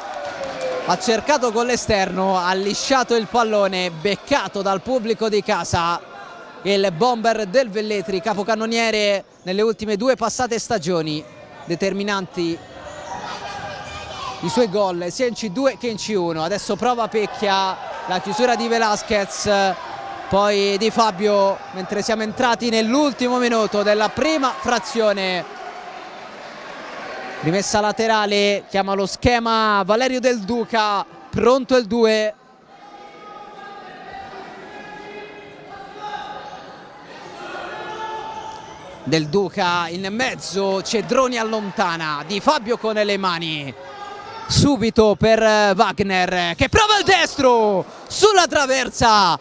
Speaker 1: ha cercato con l'esterno, ha lisciato il pallone, beccato dal pubblico di casa. Il bomber del Velletri, capocannoniere nelle ultime 2 passate stagioni, determinanti i suoi gol sia in C2 che in C1. Adesso prova Pecchia, la chiusura di Velasquez, poi di Fabio, mentre siamo entrati nell'ultimo minuto della prima frazione. Rimessa laterale, chiama lo schema Valerio Del Duca, pronto il 2. Del Duca in mezzo, Cedroni allontana, Di Fabio con le mani, subito per Wagner che prova il destro sulla traversa,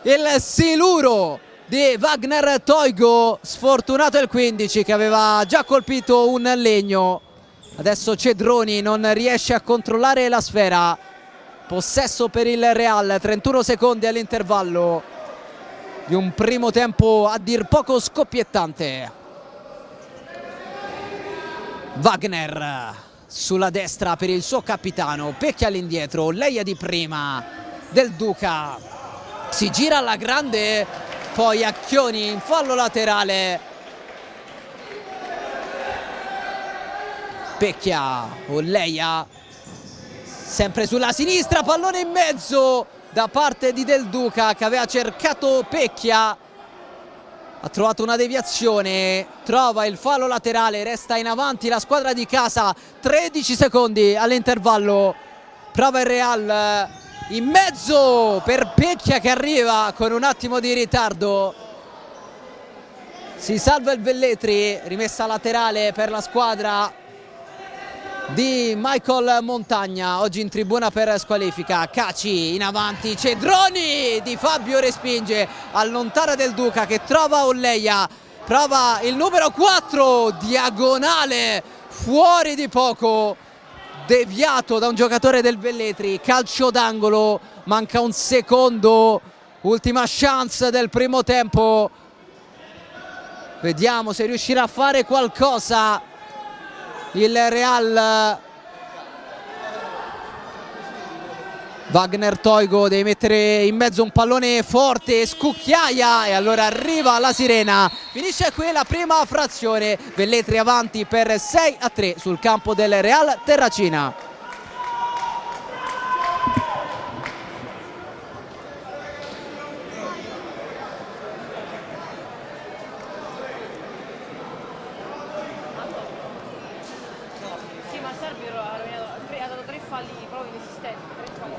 Speaker 1: il siluro di Wagner Toigo, sfortunato il 15 che aveva già colpito un legno. Adesso Cedroni non riesce a controllare la sfera, possesso per il Real, 31 secondi all'intervallo di un primo tempo a dir poco scoppiettante. Wagner sulla destra per il suo capitano, Pecchia all'indietro, Leia di prima, Del Duca si gira alla grande, poi Acchioni in fallo laterale. Pecchia o Leia sempre sulla sinistra, pallone in mezzo da parte di Del Duca che aveva cercato Pecchia, ha trovato una deviazione, trova il fallo laterale, resta in avanti la squadra di casa, 13 secondi all'intervallo, prova il Real in mezzo per Pecchia che arriva con un attimo di ritardo, si salva il Velletri, rimessa laterale per la squadra di Michael Montagna, oggi in tribuna per squalifica. Caci in avanti, Cedroni, Di Fabio respinge, allontana Del Duca che trova Olleia, prova il numero 4, diagonale fuori di poco, deviato da un giocatore del Velletri, calcio d'angolo, manca un secondo, ultima chance del primo tempo, vediamo se riuscirà a fare qualcosa il Real. Wagner Toigo deve mettere in mezzo un pallone forte, scucchiaia e allora arriva la sirena. Finisce qui la prima frazione, Velletri avanti per 6-3 sul campo del Real Terracina.
Speaker 2: Sì, ma Serbio ha dato 3 falli proprio inesistenti, 3 falli.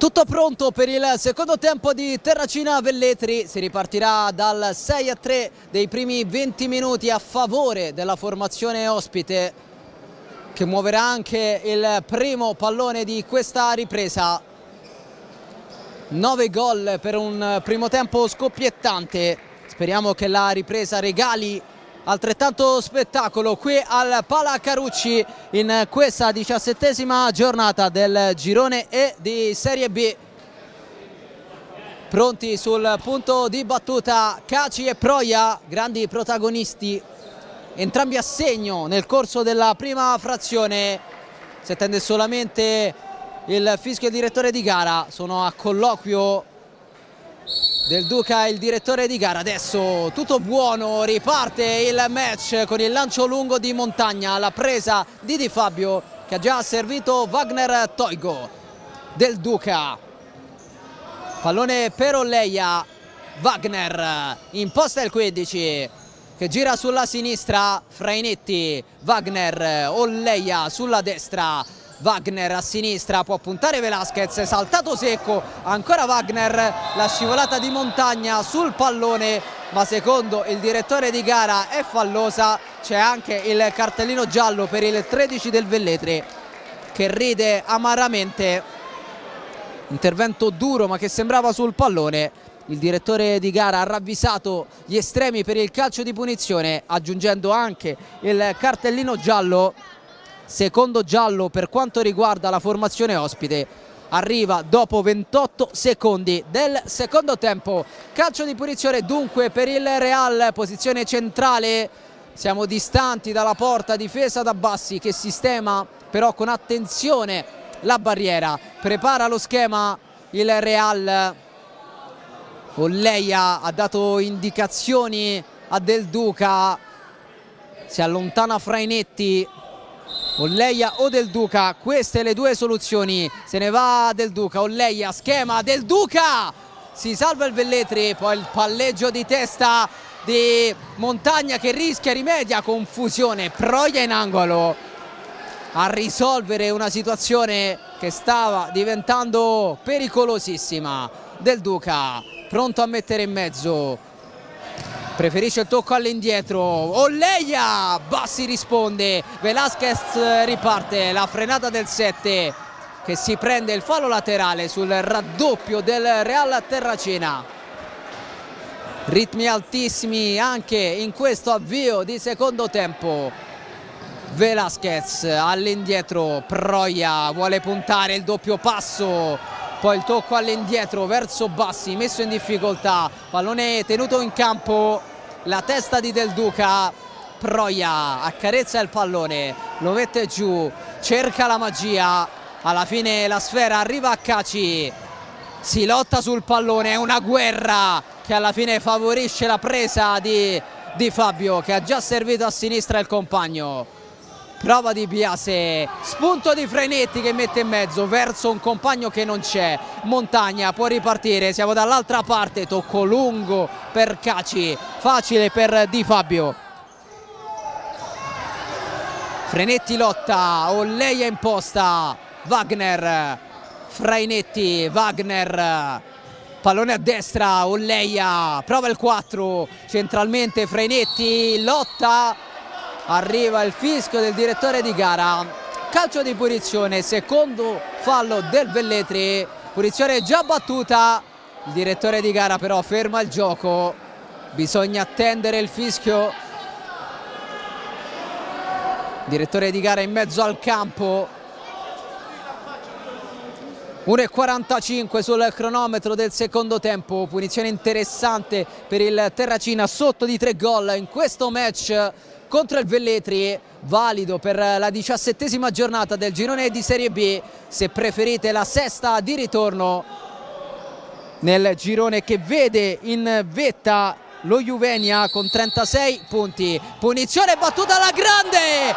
Speaker 1: Tutto pronto per il secondo tempo di Terracina Velletri, si ripartirà dal 6-3 dei primi 20 minuti a favore della formazione ospite, che muoverà anche il primo pallone di questa ripresa. 9 gol per un primo tempo scoppiettante, speriamo che la ripresa regali altrettanto spettacolo qui al Pala Carucci in questa 17ª giornata del girone E di Serie B. Pronti sul punto di battuta Caci e Proia, grandi protagonisti, entrambi a segno nel corso della prima frazione. Si attende solamente il fischio del direttore di gara, sono a colloquio Del Duca il direttore di gara. Adesso tutto buono, riparte il match con il lancio lungo di Montagna, la presa di Di Fabio che ha già servito Wagner Toigo. Del Duca, pallone per Olleia, Wagner imposta il 15 che gira sulla sinistra, Frainetti, Wagner, Olleia sulla destra, Wagner a sinistra, può puntare Velasquez, saltato secco, ancora Wagner, la scivolata di Montagna sul pallone, ma secondo il direttore di gara è fallosa. C'è anche il cartellino giallo per il 13 del Velletri che ride amaramente. Intervento duro ma che sembrava sul pallone. Il direttore di gara ha ravvisato gli estremi per il calcio di punizione, aggiungendo anche il cartellino giallo. Secondo giallo per quanto riguarda la formazione ospite, arriva dopo 28 secondi del secondo tempo. Calcio di punizione dunque per il Real, posizione centrale, siamo distanti dalla porta, difesa da Bassi che sistema però con attenzione la barriera, prepara lo schema il Real. Olleia ha dato indicazioni a Del Duca, si allontana Frainetti. Olleia o Del Duca, queste le due soluzioni, se ne va Del Duca, Olleia, schema Del Duca, si salva il Velletri, poi il palleggio di testa di Montagna che rischia, rimedia, confusione, Proia in angolo a risolvere una situazione che stava diventando pericolosissima. Del Duca pronto a mettere in mezzo, preferisce il tocco all'indietro, Olleia, Bassi risponde, Velasquez riparte, la frenata del 7 che si prende il fallo laterale sul raddoppio del Real Terracina. Ritmi altissimi anche in questo avvio di secondo tempo. Velasquez all'indietro, Proia vuole puntare il doppio passo, poi il tocco all'indietro verso Bassi, messo in difficoltà, pallone tenuto in campo, la testa di Del Duca, Proia accarezza il pallone, lo mette giù, cerca la magia, alla fine la sfera arriva a Caci, si lotta sul pallone, è una guerra che alla fine favorisce la presa di Fabio che ha già servito a sinistra il compagno. Prova di Biase, spunto di Frainetti che mette in mezzo verso un compagno che non c'è. Montagna può ripartire, siamo dall'altra parte, tocco lungo per Caci, facile per Di Fabio. Frainetti lotta, Olleia imposta, Wagner, Frainetti, Wagner, pallone a destra, Olleia, prova il 4, centralmente Frainetti, lotta. Arriva il fischio del direttore di gara, calcio di punizione, secondo fallo del Velletri, punizione già battuta, il direttore di gara però ferma il gioco, bisogna attendere il fischio. Direttore di gara in mezzo al campo, 1:45 sul cronometro del secondo tempo, punizione interessante per il Terracina, sotto di 3 gol in questo match contro il Velletri, valido per la 17ª giornata del girone di Serie B, se preferite la sesta di ritorno nel girone che vede in vetta lo Juvenia con 36 punti. Punizione battuta alla grande,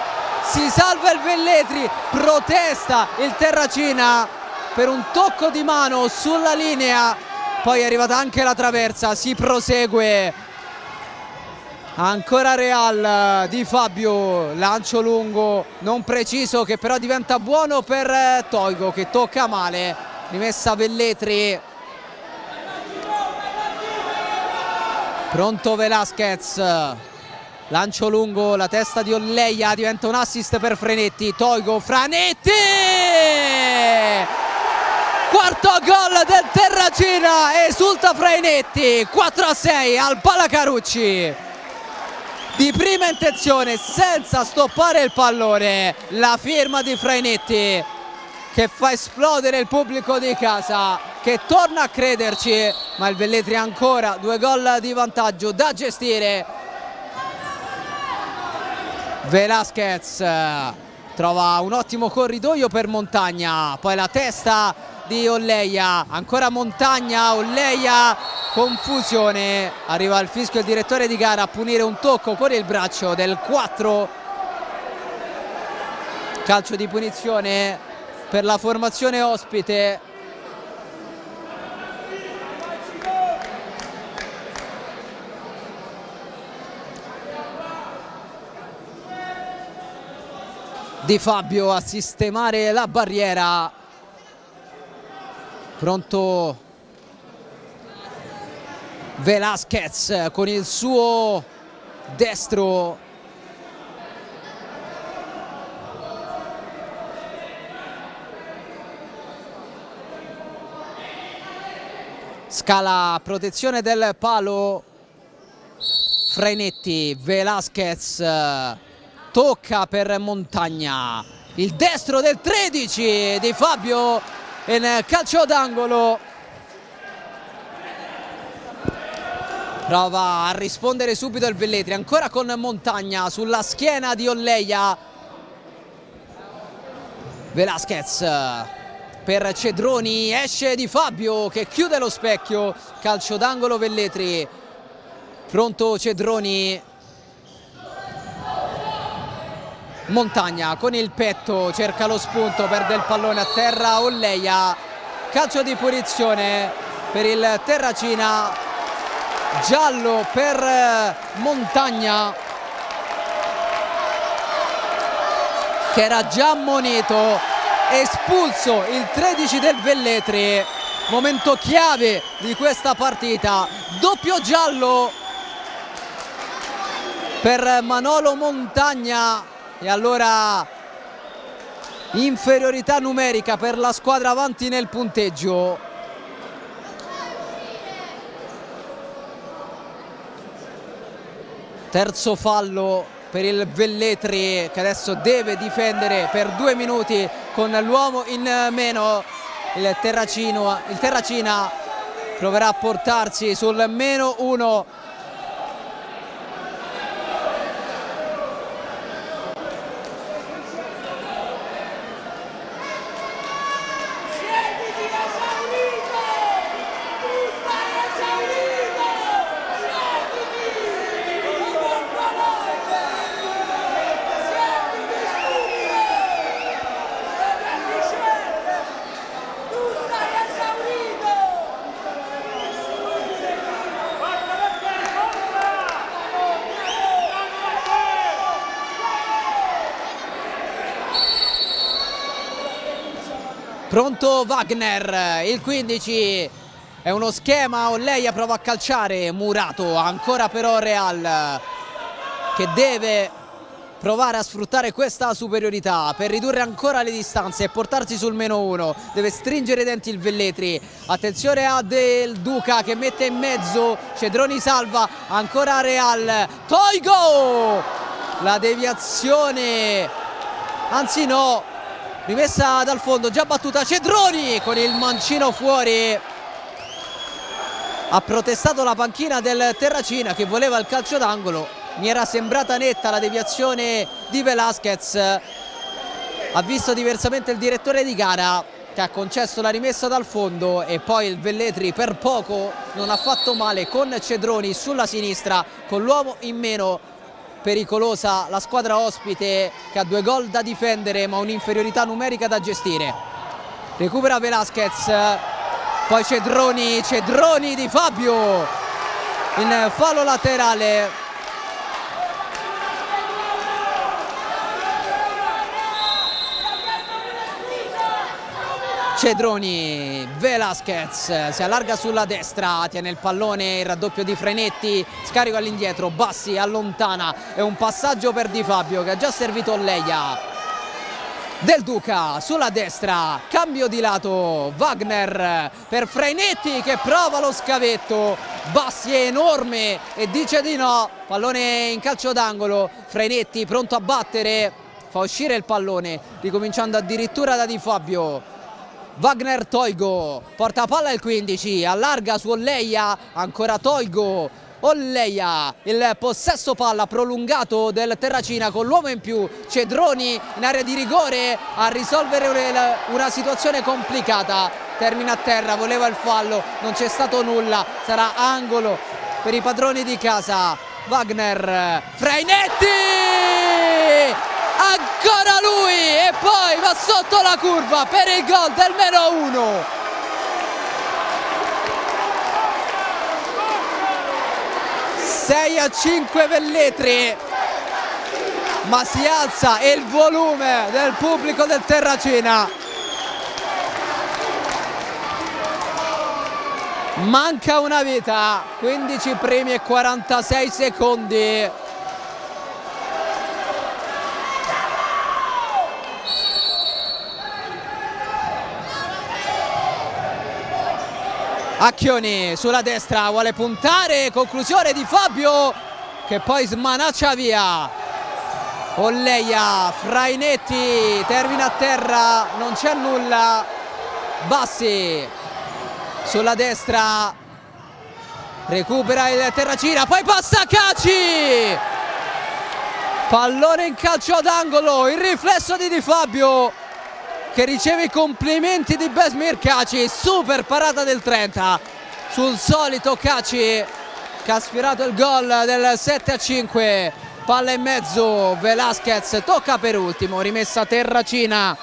Speaker 1: si salva il Velletri, protesta il Terracina per un tocco di mano sulla linea, poi è arrivata anche la traversa, si prosegue. Ancora Real, Di Fabio, lancio lungo non preciso che però diventa buono per Toigo che tocca male. rimessa Velletri, pronto Velasquez, lancio lungo, la testa di Olleia, diventa un assist per Freinetti, Toigo, Franetti, quarto gol del Terracina, esulta Freinetti, 4-6 al Palacarucci. Di prima intenzione, senza stoppare il pallone, la firma di Freinetti che fa esplodere il pubblico di casa, che torna a crederci, ma il Velletri ancora 2 gol di vantaggio da gestire. Velasquez trova un ottimo corridoio per Montagna, poi la testa di Olleia, ancora Montagna, Olleia, confusione, arriva il fischio il direttore di gara a punire un tocco con il braccio del 4, calcio di punizione per la formazione ospite. Di Fabio a sistemare la barriera, pronto Velasquez con il suo destro, scala protezione del palo Freinetti, Velasquez tocca per Montagna, il destro del 13 di Fabio in calcio d'angolo, prova a rispondere subito il Velletri, ancora con Montagna sulla schiena di Olleia, Velasquez per Cedroni, esce Di Fabio che chiude lo specchio, calcio d'angolo Velletri, pronto Cedroni, Montagna con il petto cerca lo spunto, perde il pallone a terra, Olleia, calcio di punizione per il Terracina, giallo per Montagna che era già ammonito, espulso il 13 del Velletri, momento chiave di questa partita, doppio giallo per Manolo Montagna e allora inferiorità numerica per la squadra avanti nel punteggio. Terzo fallo per il Velletri che adesso deve difendere per 2 minuti con l'uomo in meno. Il Terracina proverà a portarsi sul -1. Pronto Wagner, il 15 è uno schema, Olleia prova a calciare, Murato, ancora però Real che deve provare a sfruttare questa superiorità per ridurre ancora le distanze e portarsi sul -1, deve stringere i denti il Velletri, attenzione a Del Duca che mette in mezzo, Cedroni salva, ancora Real, Toigo, la deviazione, anzi no, rimessa dal fondo, già battuta, Cedroni con il mancino fuori, ha protestato la panchina del Terracina che voleva il calcio d'angolo, mi era sembrata netta la deviazione di Velasquez, ha visto diversamente il direttore di gara che ha concesso la rimessa dal fondo e poi il Velletri per poco non ha fatto male con Cedroni sulla sinistra, con l'uomo in meno. Pericolosa la squadra ospite che ha 2 gol da difendere ma un'inferiorità numerica da gestire. Recupera Velasquez, poi Cedroni di Fabio in fallo laterale. Cedroni, Velasquez si allarga sulla destra, tiene il pallone, il raddoppio di Frenetti, scarico all'indietro, Bassi allontana e un passaggio per Di Fabio che ha già servito Leia. Del Duca sulla destra, cambio di lato, Wagner per Frenetti che prova lo scavetto, Bassi è enorme e dice di no, pallone in calcio d'angolo, Frenetti pronto a battere, fa uscire il pallone, ricominciando addirittura da Di Fabio. Wagner Toigo, porta palla il 15, allarga su Olleia, ancora Toigo, Olleia, il possesso palla prolungato del Terracina con l'uomo in più, Cedroni in area di rigore a risolvere una situazione complicata, termina a terra, voleva il fallo, non c'è stato nulla, sarà angolo per i padroni di casa. Wagner, Frenetti, ancora lui e poi va sotto la curva per il gol del -1. Sei a 5 Velletri, ma si alza il volume del pubblico del Terracina. Manca una vita, 15 primi e 46 secondi. Acchioni sulla destra, vuole puntare, conclusione di Fabio che poi smanaccia via. Olleia, Frainetti, termina a terra, non c'è nulla. Bassi sulla destra, recupera il Terracina, poi passa Caci. Pallone in calcio d'angolo, il riflesso di Di Fabio che riceve i complimenti di Besmir Caci, super parata del 30 sul solito Caci che ha sfiorato il gol del 7-5, palla in mezzo, Velasquez tocca per ultimo, rimessa Terracina.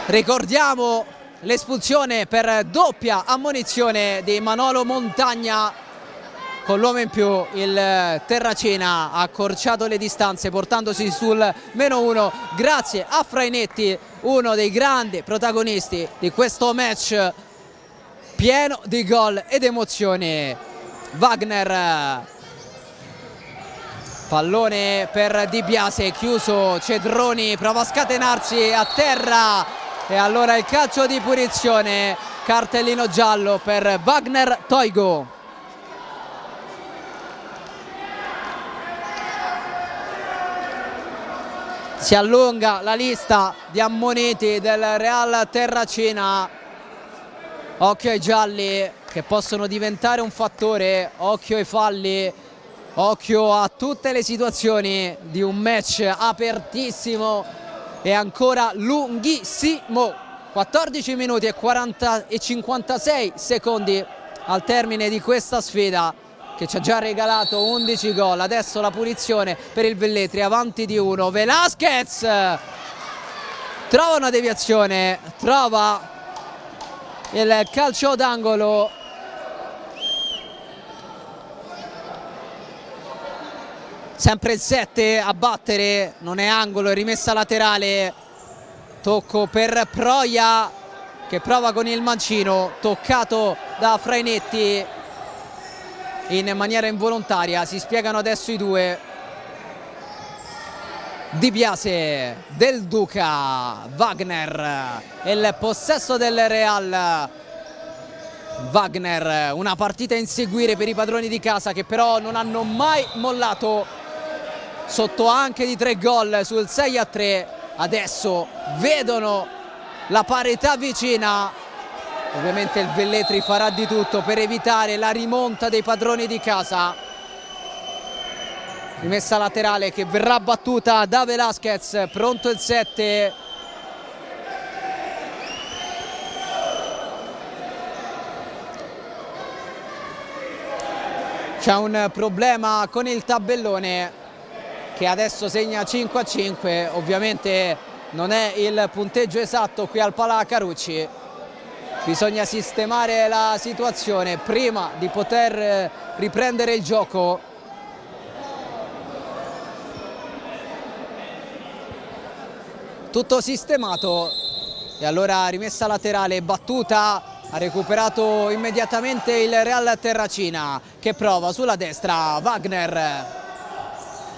Speaker 1: Ricordiamo l'espulsione per doppia ammonizione di Manolo Montagna. Con l'uomo in più il Terracina ha accorciato le distanze portandosi sul -1 grazie a Frainetti, uno dei grandi protagonisti di questo match pieno di gol ed emozioni. Wagner, pallone per Di Biase, chiuso, Cedroni prova a scatenarsi a terra e allora il calcio di punizione, cartellino giallo per Wagner Toigo. Si allunga la lista di ammoniti del Real Terracina. Occhio ai gialli che possono diventare un fattore, occhio ai falli, occhio a tutte le situazioni di un match apertissimo e ancora lunghissimo. 14 minuti e 56 secondi al termine di questa sfida che ci ha già regalato 11 gol. Adesso la punizione per il Velletri, avanti di 1. Velasquez trova una deviazione, trova il calcio d'angolo. Sempre il 7 a battere, non è angolo, è rimessa laterale. Tocco per Proia che prova con il mancino, toccato da Frainetti in maniera involontaria. Si spiegano adesso i due. Di Biase, Del Duca, Wagner, il possesso del Real. Wagner, una partita a inseguire per i padroni di casa che però non hanno mai mollato, sotto anche di 3 gol sul 6-3. Adesso vedono la parità vicina. Ovviamente il Velletri farà di tutto per evitare la rimonta dei padroni di casa. Rimessa laterale che verrà battuta da Velasquez, pronto il 7. C'è un problema con il tabellone che adesso segna 5-5, ovviamente non è il punteggio esatto qui al Palà Carucci. Bisogna sistemare la situazione prima di poter riprendere il gioco. tutto sistemato e allora rimessa laterale battuta, ha recuperato immediatamente il Real Terracina che prova sulla destra. Wagner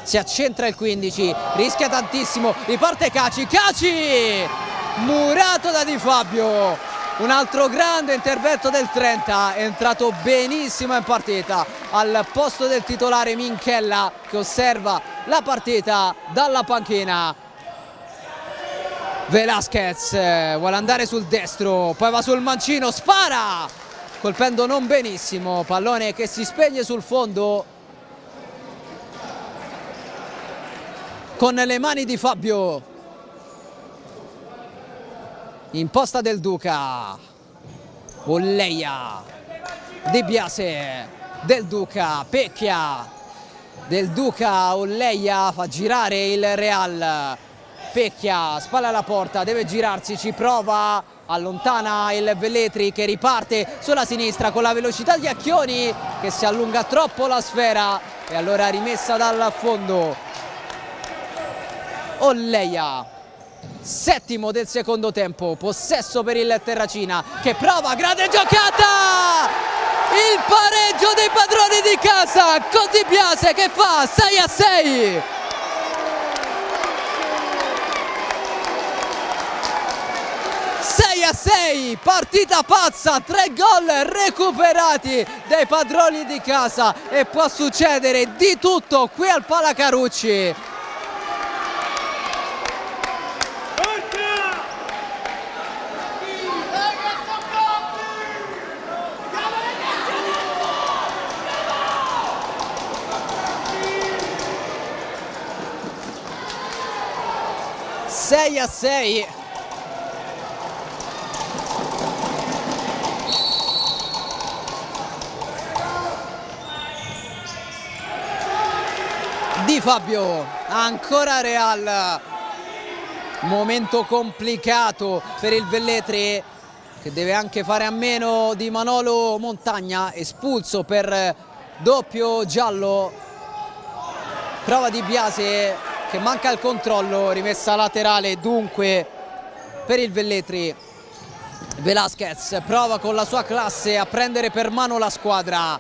Speaker 1: si accentra il 15, rischia tantissimo, riparte Caci, murato da Di Fabio. Un altro grande intervento del 30, è entrato benissimo in partita al posto del titolare Minchella che osserva la partita dalla panchina. Velasquez vuole andare sul destro, poi va sul mancino, spara, colpendo non benissimo, pallone che si spegne sul fondo con le mani di Fabio. Imposta del Duca, Olleia, De Biase, Del Duca, Pecchia, Del Duca, Olleia, fa girare il Real. Pecchia, spalla alla porta, deve girarsi, ci prova, allontana il Velletri che riparte sulla sinistra con la velocità di Acchioni che si allunga troppo la sfera e allora rimessa dal fondo. Olleia, settimo del secondo tempo, possesso per il Terracina che prova, grande giocata! Il pareggio dei padroni di casa con Di Biase che fa 6-6. A 6, partita pazza, 3 gol recuperati dai padroni di casa e può succedere di tutto qui al Palacarucci. Sei a 6. Di Fabio, ancora Real, momento complicato per il Velletri che deve anche fare a meno di Manolo Montagna, espulso per doppio giallo. Prova Di Biase che manca il controllo, rimessa laterale dunque per il Velletri. Velasquez prova con la sua classe a prendere per mano la squadra.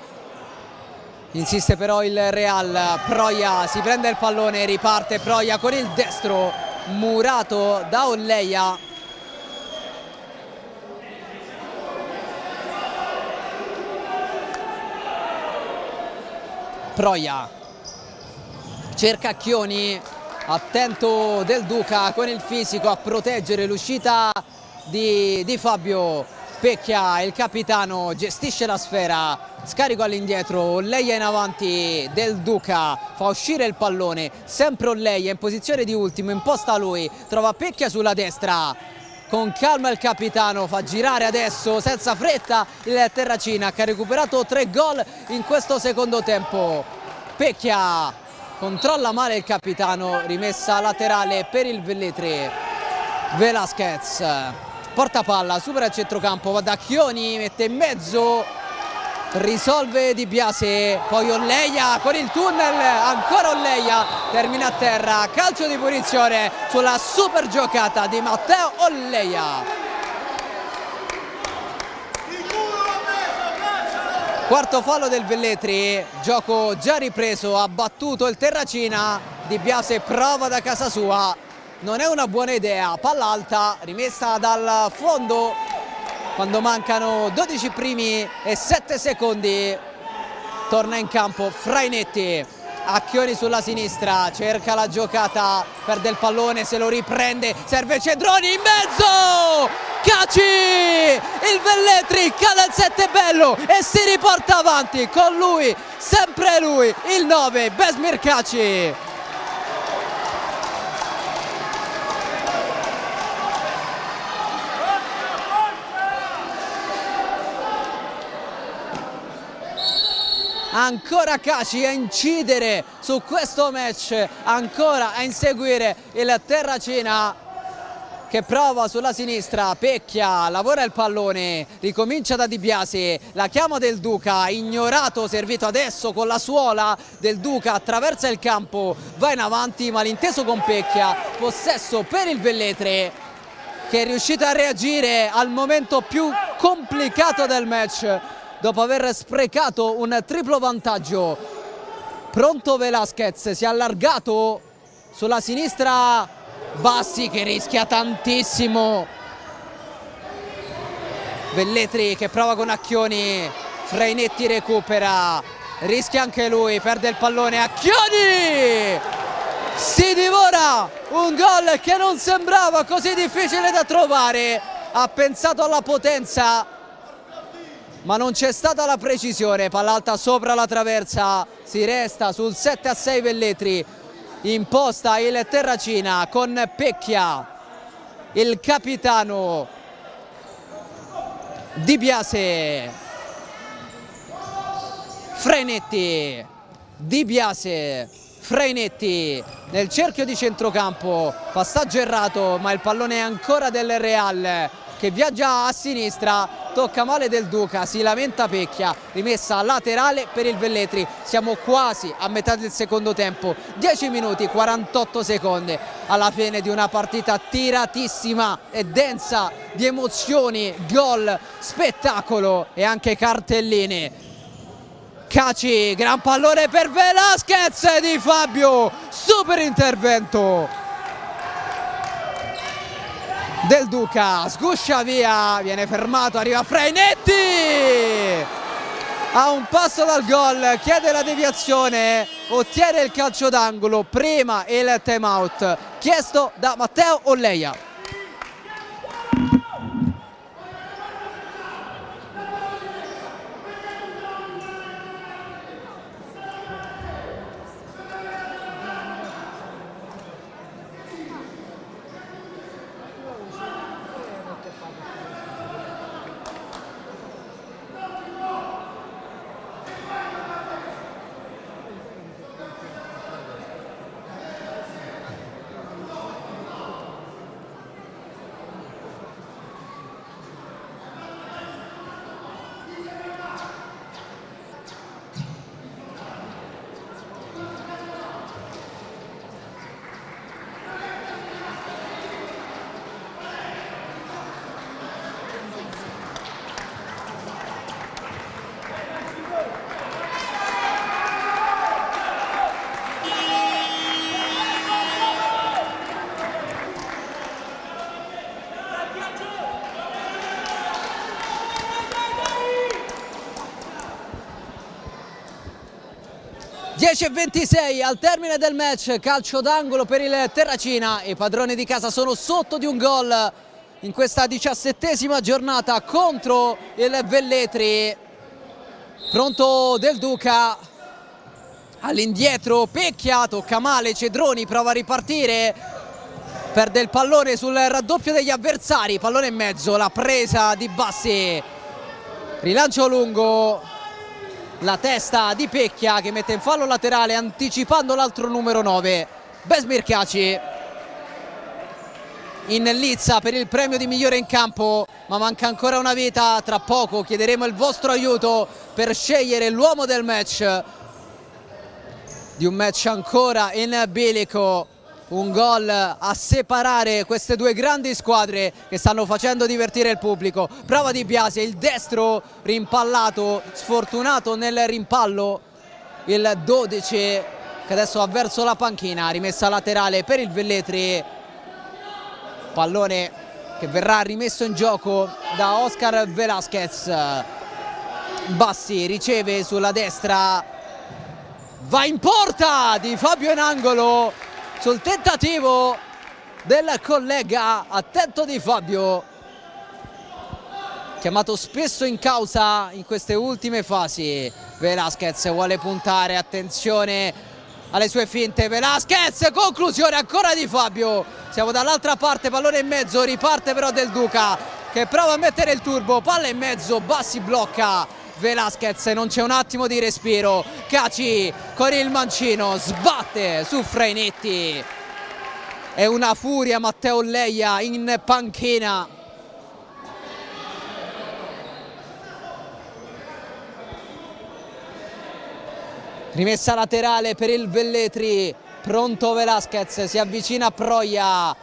Speaker 1: Insiste però il Real, Proia si prende il pallone, riparte Proia con il destro, murato da Olleia. Proia cerca Acchioni, attento Del Duca con il fisico a proteggere l'uscita di Fabio. Pecchia, il capitano, gestisce la sfera, scarico all'indietro, Olleia in avanti, Del Duca fa uscire il pallone, sempre Olleia in posizione di ultimo, imposta a lui, trova Pecchia sulla destra, con calma il capitano, fa girare adesso senza fretta il Terracina che ha recuperato 3 gol in questo secondo tempo. Pecchia controlla male il capitano, rimessa laterale per il Velletri. Velasquez porta palla, supera il centrocampo, va da Acchioni, mette in mezzo, risolve Di Biase, poi Olleia con il tunnel, ancora Olleia, termina a terra, calcio di punizione sulla super giocata di Matteo Olleia. Quarto fallo del Velletri, gioco già ripreso, ha battuto il Terracina, Di Biase prova da casa sua. Non è una buona idea, palla alta, rimessa dal fondo quando mancano 12 primi e 7 secondi. Torna in campo Frainetti, Acchioni sulla sinistra, cerca la giocata, perde il pallone, se lo riprende, serve Cedroni in mezzo! Caci! Il Velletri cala il 7 bello e si riporta avanti con lui, sempre lui, il 9, Besmir Caci. Ancora Caci a incidere su questo match, ancora a inseguire il Terracina. che prova sulla sinistra, Pecchia, lavora il pallone, ricomincia da Di Biase, la chiama Del Duca, ignorato, servito adesso con la suola. Del Duca attraversa il campo, va in avanti, malinteso con Pecchia, possesso per il Velletri, che è riuscito a reagire al momento più complicato del match, dopo aver sprecato un triplo vantaggio. Pronto Velasquez, si è allargato sulla sinistra, Bassi che rischia tantissimo, Velletri che prova con Acchioni, Freinetti recupera, rischia anche lui, perde il pallone, Acchioni si divora un gol che non sembrava così difficile da trovare, ha pensato alla potenza ma non c'è stata la precisione, palla alta sopra la traversa, si resta sul 7-6 Velletri. Imposta il Terracina con Pecchia, il capitano, Di Biase, Freinetti, Di Biase, Freinetti nel cerchio di centrocampo, passaggio errato ma il pallone è ancora del Real che viaggia a sinistra, tocca male Del Duca, si lamenta Pecchia, rimessa laterale per il Velletri. Siamo quasi a metà del secondo tempo, 10 minuti 48 secondi alla fine di una partita tiratissima e densa di emozioni, gol, spettacolo e anche cartellini. Caci, gran pallone per Velasquez di Fabio, super intervento. Del Duca sguscia via, viene fermato, arriva Freinetti a un passo dal gol, chiede la deviazione, ottiene il calcio d'angolo, prima il time out chiesto da Matteo Olleia. (10:26) al termine del match, calcio d'angolo per il Terracina. I padroni di casa sono sotto di un gol in questa 17ª giornata contro il Velletri. Pronto Del Duca, all'indietro Pecchia, tocca male Cedroni, prova a ripartire, perde il pallone sul raddoppio degli avversari, pallone in mezzo, la presa di Bassi, rilancio lungo, la testa di Pecchia che mette in fallo laterale anticipando l'altro numero 9, Besmir Caci. In lizza per il premio di migliore in campo, ma manca ancora una vita, tra poco chiederemo il vostro aiuto per scegliere l'uomo del match, di un match ancora in bilico. Un gol a separare queste due grandi squadre che stanno facendo divertire il pubblico. Prova Di Biase, il destro rimpallato, sfortunato nel rimpallo il 12 che adesso va verso la panchina, rimessa laterale per il Velletri, pallone che verrà rimesso in gioco da Oscar Velasquez. Bassi riceve sulla destra, va in porta di Fabio in angolo sul tentativo del collega, attento di Fabio, chiamato spesso in causa in queste ultime fasi. Velasquez vuole puntare, attenzione alle sue finte, Velasquez, conclusione ancora di Fabio. Siamo dall'altra parte, pallone in mezzo, riparte però Del Duca che prova a mettere il turbo, palla in mezzo, Bassi blocca Velasquez, non c'è un attimo di respiro. Caci con il mancino sbatte su Freinetti, È una furia Matteo Leia in panchina. Rimessa laterale per il Velletri, pronto Velasquez, si avvicina a Proia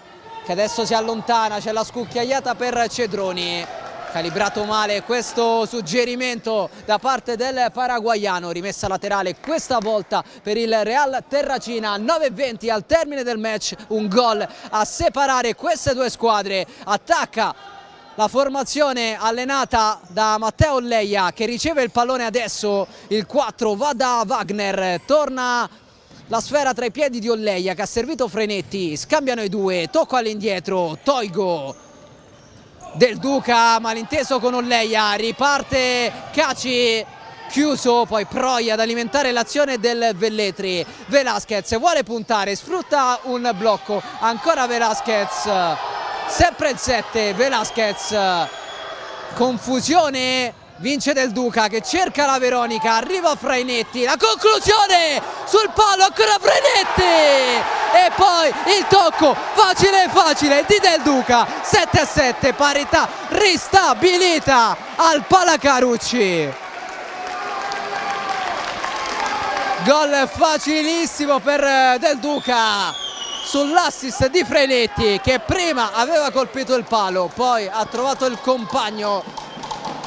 Speaker 1: che adesso si allontana, c'è la scucchiaiata per Cedroni. Calibrato male questo suggerimento da parte del paraguaiano. Rimessa laterale questa volta per il Real Terracina. 9:20 al termine del match, un gol a separare queste due squadre. Attacca la formazione allenata da Matteo Leia che riceve il pallone adesso. Il 4 va da Wagner, torna la sfera tra i piedi di Olleia che ha servito Frenetti, scambiano i due, tocco all'indietro, Toigo. Del Duca, malinteso con Olleia, riparte Caci, chiuso, poi Proia ad alimentare l'azione del Velletri. Velasquez vuole puntare, sfrutta un blocco, ancora Velasquez, sempre il 7, Velasquez, confusione, vince Del Duca che cerca la Veronica, arriva Frainetti, la conclusione sul palo, ancora Frainetti e poi il tocco facile di Del Duca. 7-7, parità ristabilita al Palacarucci. Gol facilissimo per Del Duca sull'assist di Frainetti che prima aveva colpito il palo, poi ha trovato il compagno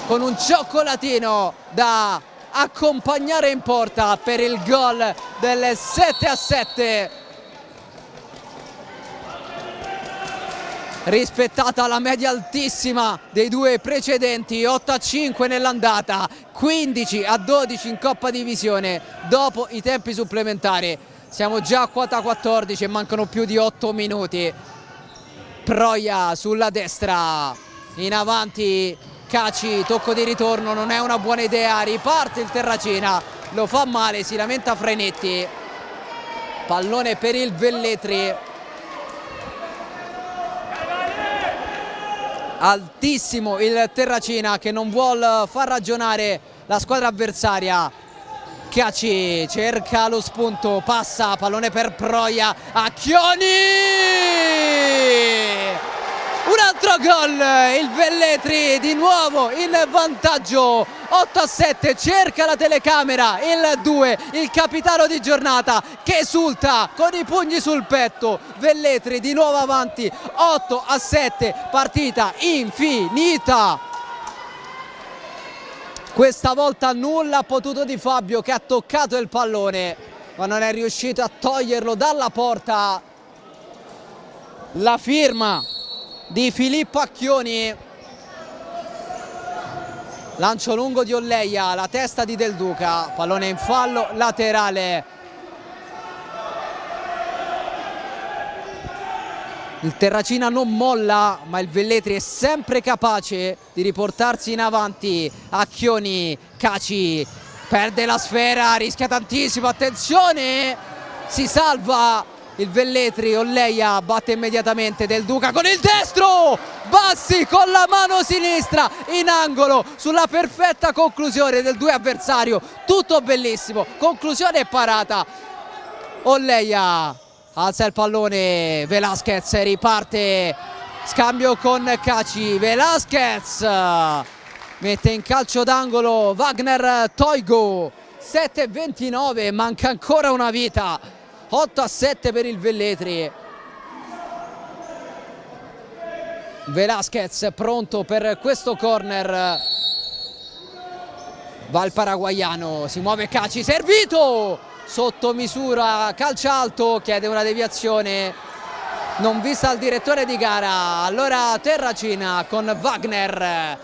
Speaker 1: con un cioccolatino da accompagnare in porta per il gol del 7-7. Rispettata la media altissima dei due precedenti, 8-5 nell'andata, 15-12 in Coppa Divisione dopo i tempi supplementari. Siamo già a quota 14 e mancano più di 8 minuti. Proia sulla destra, in avanti Caci, tocco di ritorno, non è una buona idea, riparte il Terracina, lo fa male, si lamenta Frenetti. Pallone per il Velletri. Altissimo il Terracina che non vuol far ragionare la squadra avversaria. Caci cerca lo spunto, passa, pallone per Proia, Acchioni! Un altro gol, il Velletri di nuovo in vantaggio, 8-7, cerca la telecamera, il 2, il capitano di giornata che esulta con i pugni sul petto. Velletri di nuovo avanti, 8-7, partita infinita. Questa volta nulla ha potuto di Fabio che ha toccato il pallone ma non è riuscito a toglierlo dalla porta. La firma di Filippo Acchioni, lancio lungo di Olleia, la testa di Del Duca, pallone in fallo laterale. Il Terracina non molla, ma il Velletri è sempre capace di riportarsi in avanti. Acchioni, Caci, perde la sfera, rischia tantissimo, attenzione, si salva il Velletri. Olleia batte immediatamente Del Duca con il destro, Bassi con la mano sinistra in angolo sulla perfetta conclusione del due avversario, tutto bellissimo, conclusione e parata. Olleia alza il pallone, Velasquez riparte, scambio con Caci, Velasquez mette in calcio d'angolo Wagner Toigo. 7-29, manca ancora una vita, 8-7 per il Velletri. Velasquez pronto per questo corner, va il paraguaiano, si muove Caci, servito sotto misura, calcia alto, chiede una deviazione non vista al direttore di gara. Allora Terracina con Wagner,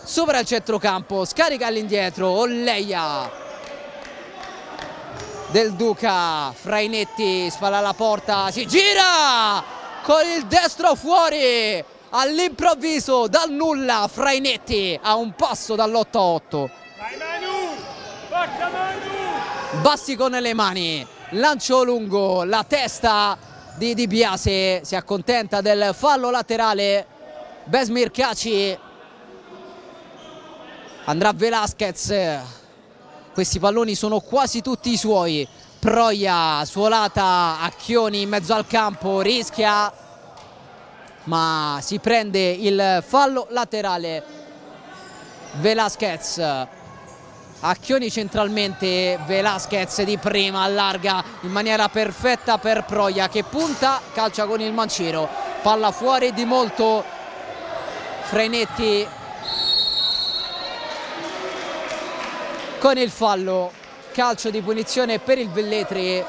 Speaker 1: supera il centrocampo, scarica all'indietro, Olleia, Del Duca, Frainetti, spalla alla porta, si gira con il destro fuori all'improvviso dal nulla. Frainetti a un passo dall'8-8. Bassi con le mani, lancio lungo, la testa di Di Biase, si accontenta del fallo laterale. Besmir Caci, andrà Velasquez, questi palloni sono quasi tutti i suoi. Proia, suolata, Acchioni in mezzo al campo, rischia, ma si prende il fallo laterale. Velasquez, Acchioni centralmente, Velasquez di prima allarga in maniera perfetta per Proia che punta, calcia con il mancino, palla fuori di molto. Frenetti con il fallo, calcio di punizione per il Velletri.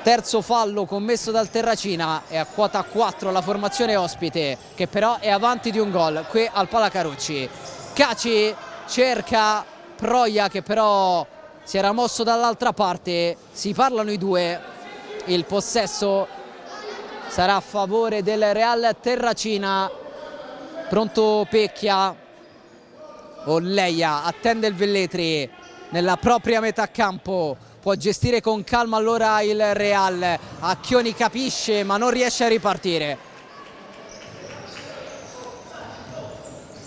Speaker 1: Terzo fallo commesso dal Terracina, è a quota 4 la formazione ospite che però è avanti di un gol qui al Palacarucci. Caci cerca Proia che però si era mosso dall'altra parte, si parlano i due, il possesso sarà a favore del Real Terracina. Pronto Pecchia, Olleia attende il Velletri nella propria metà campo, può gestire con calma allora il Real. Acchioni capisce ma non riesce a ripartire.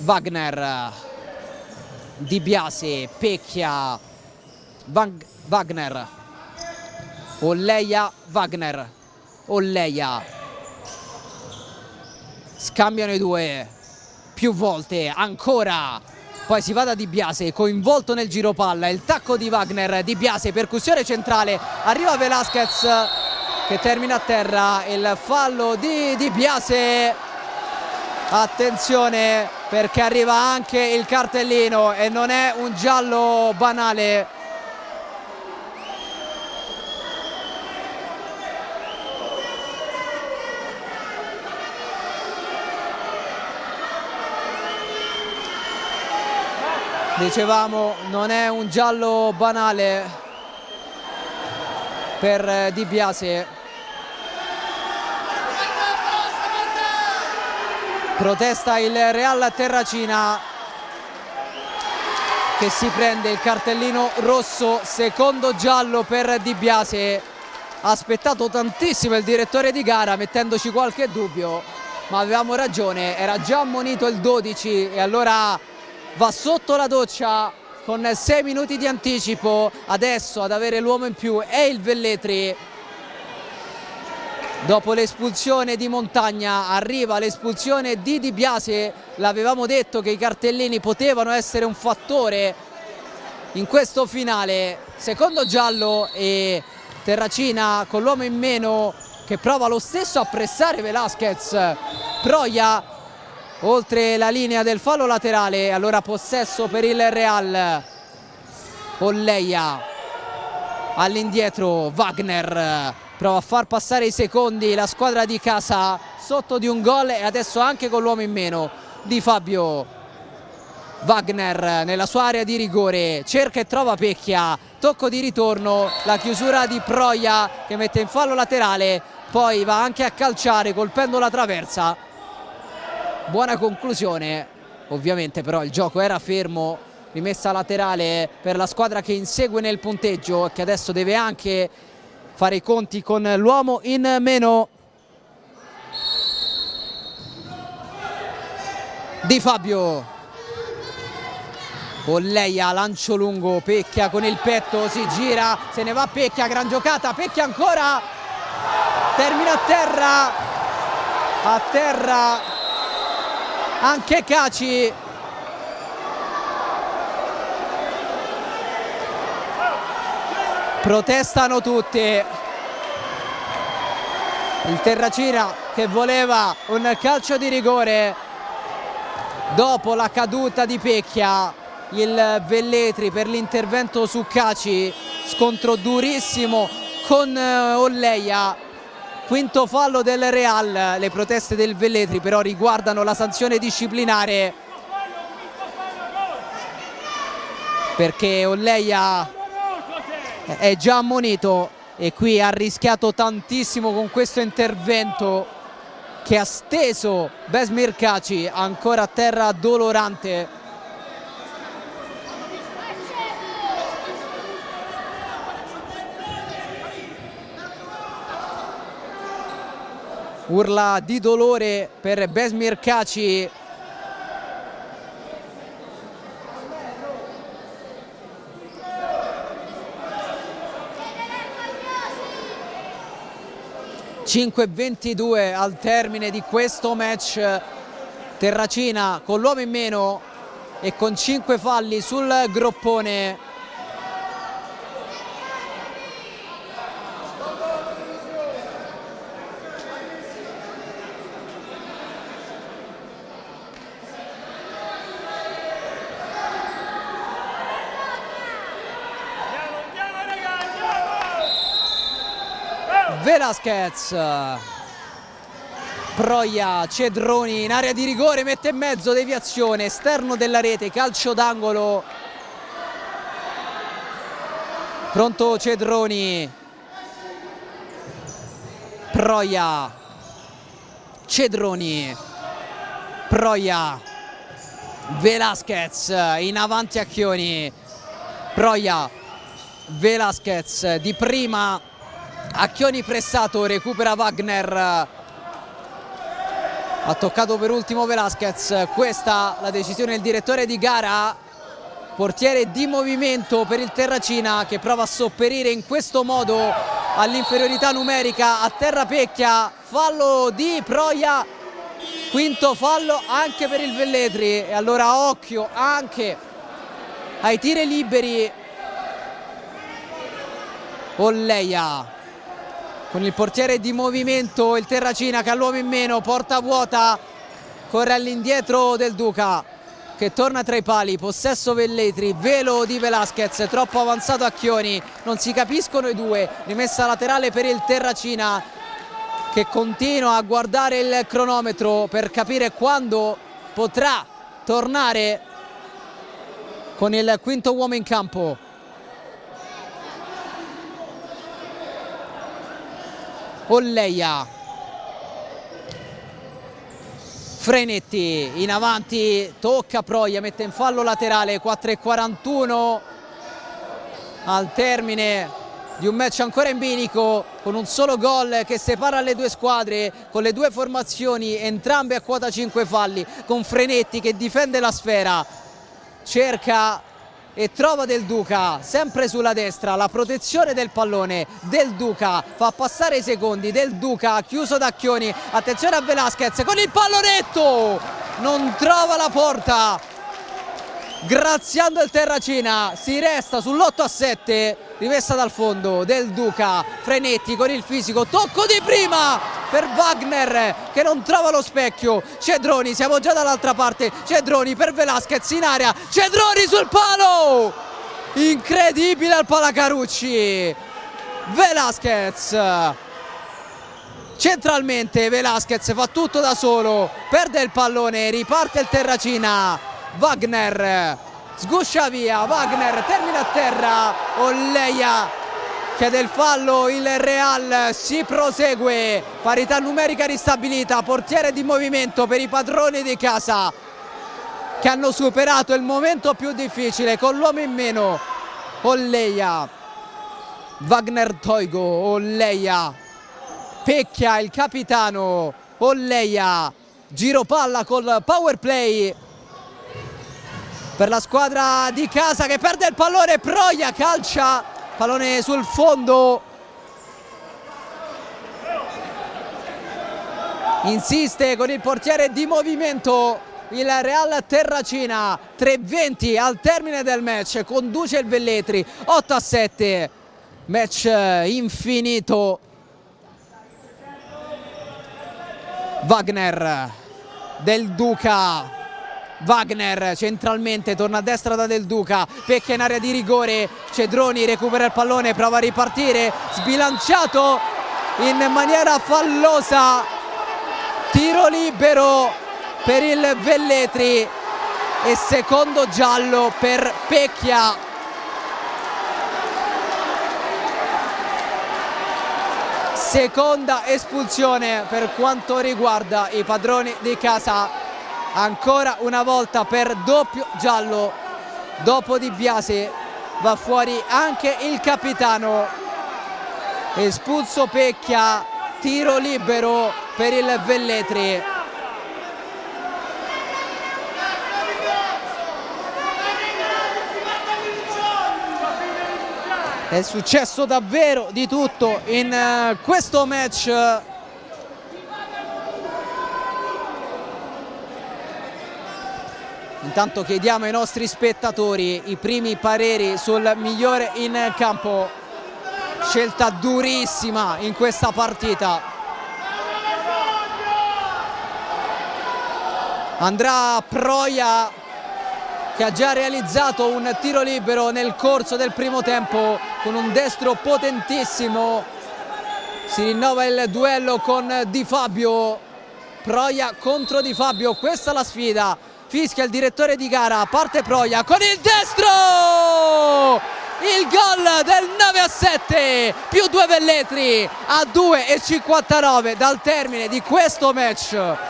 Speaker 1: Wagner, Di Biase, Pecchia, Wagner, Olleia, Wagner, Olleia, scambiano i due più volte, ancora, poi si va da Di Biase, coinvolto nel giro palla, il tacco di Wagner, Di Biase, percussione centrale, arriva Velasquez che termina a terra, il fallo di Di Biase. Attenzione perché arriva anche il cartellino e non è un giallo banale. Dicevamo, non è un giallo banale per Di Biase. Protesta il Real Terracina che si prende il cartellino rosso, secondo giallo per Di Biase. Ha aspettato tantissimo il direttore di gara mettendoci qualche dubbio, ma avevamo ragione, era già ammonito il 12 e allora va sotto la doccia con 6 minuti di anticipo. Adesso ad avere l'uomo in più è il Velletri. Dopo l'espulsione di Montagna arriva l'espulsione di Di Biase. L'avevamo detto che i cartellini potevano essere un fattore in questo finale. Secondo giallo e Terracina con l'uomo in meno che prova lo stesso a pressare Velasquez. Proia oltre la linea del fallo laterale, allora possesso per il Real. Olleia all'indietro, Wagner prova a far passare i secondi, la squadra di casa sotto di un gol e adesso anche con l'uomo in meno di Fabio. Wagner nella sua area di rigore cerca e trova Pecchia, tocco di ritorno, la chiusura di Proia che mette in fallo laterale, poi va anche a calciare colpendo la traversa. Buona conclusione, ovviamente però il gioco era fermo, rimessa laterale per la squadra che insegue nel punteggio e che adesso deve anche fare i conti con l'uomo in meno. Di Fabio, Olleia, lancio lungo, Pecchia con il petto, si gira, se ne va Pecchia, gran giocata, Pecchia ancora, termina a terra anche Caci. Protestano tutti. Il Terracina che voleva un calcio di rigore dopo la caduta di Pecchia. Il Velletri per l'intervento su Caci, scontro durissimo con Olleia. Quinto fallo del Real. Le proteste del Velletri però riguardano la sanzione disciplinare perché Olleia è già ammonito e qui ha rischiato tantissimo con questo intervento che ha steso Besmir Caci, ancora a terra dolorante. Urla di dolore per Besmir Caci. 5:22 al termine di questo match. Terracina con l'uomo in meno e con 5 falli sul groppone. Velasquez, Proia, Cedroni in area di rigore, mette in mezzo, deviazione, esterno della rete, calcio d'angolo. Pronto Cedroni, Proia, Cedroni, Proia, Velasquez in avanti a Chioni, Proia, Velasquez di prima. Acchioni pressato, recupera Wagner, ha toccato per ultimo Velasquez. Questa la decisione del direttore di gara, portiere di movimento per il Terracina che prova a sopperire in questo modo all'inferiorità numerica. A terra Pecchia, fallo di Proia, quinto fallo anche per il Velletri, e allora occhio anche ai tiri liberi. Olleia con il portiere di movimento, il Terracina che ha l'uomo in meno, porta vuota, corre all'indietro del Duca che torna tra i pali, possesso Velletri, velo di Velasquez, troppo avanzato Acchioni, non si capiscono i due, rimessa laterale per il Terracina che continua a guardare il cronometro per capire quando potrà tornare con il quinto uomo in campo. Olleia, Frenetti in avanti, tocca Proia, mette in fallo laterale. 4:41 al termine di un match ancora in bilico, con un solo gol che separa le due squadre, con le due formazioni entrambe a quota 5 falli, con Frenetti che difende la sfera, cerca e trova Del Duca sempre sulla destra, la protezione del pallone. Del Duca fa passare i secondi, Del Duca chiuso da Acchioni, attenzione a Velasquez con il pallonetto, non trova la porta, graziando il Terracina, si resta sull'8-7, rimessa dal fondo. Del Duca, Frenetti con il fisico, tocco di prima per Wagner che non trova lo specchio. Cedroni, siamo già dall'altra parte, Cedroni per Velasquez in area, Cedroni sul palo, incredibile al Palacarucci. Velasquez centralmente, Velasquez fa tutto da solo, perde il pallone, riparte il Terracina. Wagner sguscia via, Wagner termina a terra, Olleia chiede il fallo, il Real si prosegue, parità numerica ristabilita, portiere di movimento per i padroni di casa che hanno superato il momento più difficile con l'uomo in meno. Olleia, Wagner Toigo, Olleia, Pecchia il capitano, Olleia, giro palla col power play per la squadra di casa che perde il pallone. Proia calcia, pallone sul fondo, insiste con il portiere di movimento il Real Terracina. 3:20 al termine del match, conduce il Velletri 8-7, match infinito. Wagner, Del Duca, Wagner centralmente, torna a destra da Del Duca, Pecchia in area di rigore, Cedroni recupera il pallone, prova a ripartire, sbilanciato in maniera fallosa, tiro libero per il Velletri e secondo giallo per Pecchia. Seconda espulsione per quanto riguarda i padroni di casa, ancora una volta per doppio giallo. Dopo Di Biase va fuori anche il capitano, espulso Pecchia, tiro libero per il Velletri. È successo davvero di tutto in questo match Intanto chiediamo ai nostri spettatori i primi pareri sul migliore in campo. Scelta durissima in questa partita. Andrà Proia, che ha già realizzato un tiro libero nel corso del primo tempo con un destro potentissimo. Si rinnova il duello con Di Fabio. Proia contro Di Fabio, questa è la sfida. Fischia il direttore di gara, parte Proia con il destro! Il gol del 9-7, più 2 Velletri a 2,59 dal termine di questo match.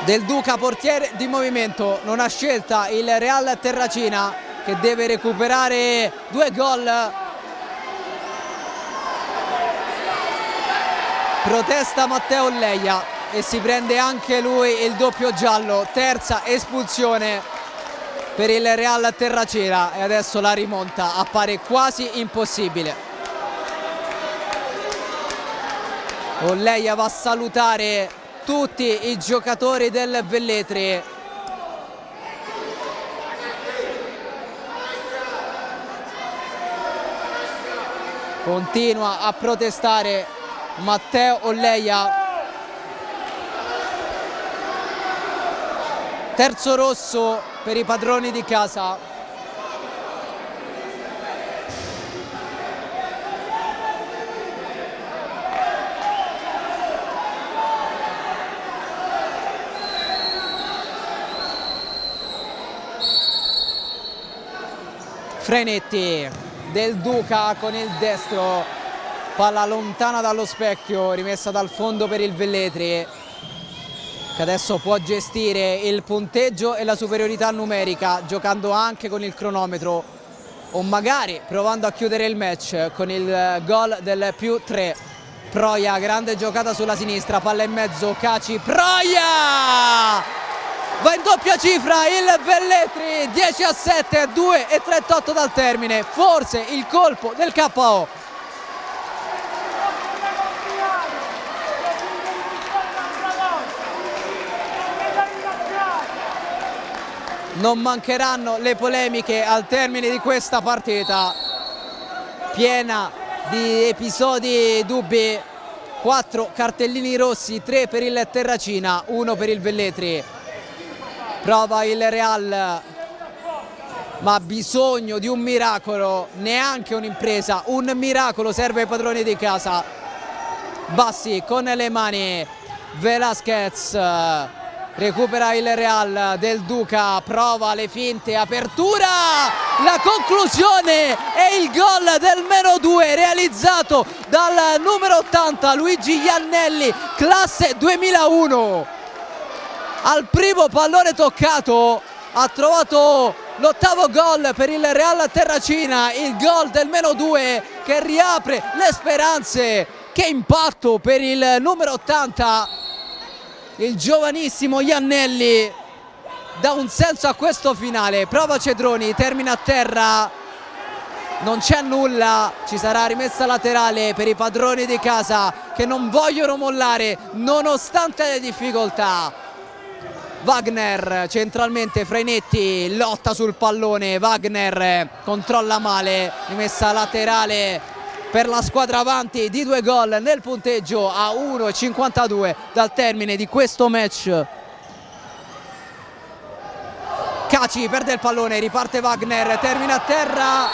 Speaker 1: Del Duca, portiere di movimento, non ha scelta il Real Terracina, che deve recuperare 2 gol. Protesta Matteo Leia e si prende anche lui il doppio giallo. Terza espulsione per il Real Terracina e adesso la rimonta appare quasi impossibile. Olleia va a salutare tutti i giocatori del Velletri. Continua a protestare Matteo Olleia. Terzo rosso per i padroni di casa. Frenetti, Del Duca con il destro, palla lontana dallo specchio, rimessa dal fondo per il Velletri, che adesso può gestire il punteggio e la superiorità numerica, giocando anche con il cronometro o magari provando a chiudere il match con il gol del più 3. Proia, grande giocata sulla sinistra, palla in mezzo, Caci, Proia! Va in doppia cifra il Velletri, 10-7, 2,38 dal termine, forse il colpo del KO. Non mancheranno le polemiche al termine di questa partita, piena di episodi dubbi. 4 cartellini rossi, 3 per il Terracina, 1 per il Velletri. Prova il Real, ma ha bisogno di un miracolo, neanche un'impresa, un miracolo serve ai padroni di casa. Bassi con le mani, Velasquez recupera il Real, Del Duca prova le finte, apertura, la conclusione e il gol del -2 realizzato dal numero 80 Luigi Iannelli, classe 2001. Al primo pallone toccato ha trovato l'8º gol per il Real Terracina, il gol del -2 che riapre le speranze. Che impatto per il numero 80, il giovanissimo Iannelli, dà un senso a questo finale. Prova Cedroni, termina a terra, non c'è nulla, ci sarà rimessa laterale per i padroni di casa che non vogliono mollare nonostante le difficoltà. Wagner centralmente, Frenetti lotta sul pallone, Wagner controlla male, rimessa laterale per la squadra avanti di 2 gol nel punteggio a 1,52 dal termine di questo match. Caci perde il pallone, riparte Wagner, termina a terra,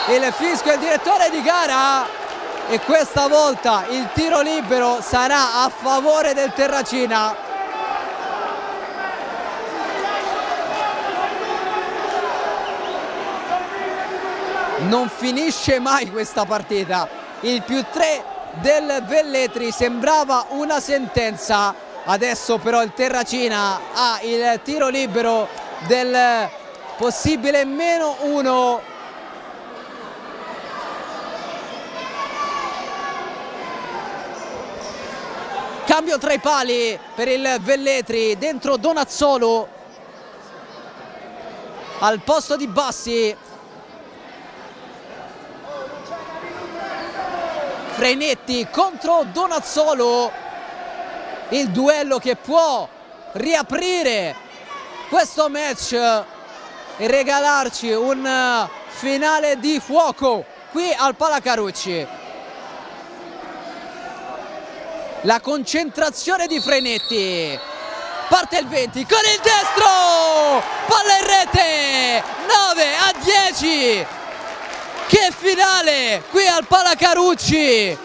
Speaker 1: il fischio e il direttore di gara e questa volta il tiro libero sarà a favore del Terracina. Non finisce mai questa partita, il più 3 del Velletri sembrava una sentenza, adesso però il Terracina ha il tiro libero del possibile -1. Cambio tra i pali per il Velletri, dentro Donazzolo al posto di Bassi. Freinetti contro Donazzolo, il duello che può riaprire questo match e regalarci un finale di fuoco qui al Palacarucci. La concentrazione di Freinetti, parte il 20 con il destro, palla in rete, 9-10. Che finale qui al Palacarucci!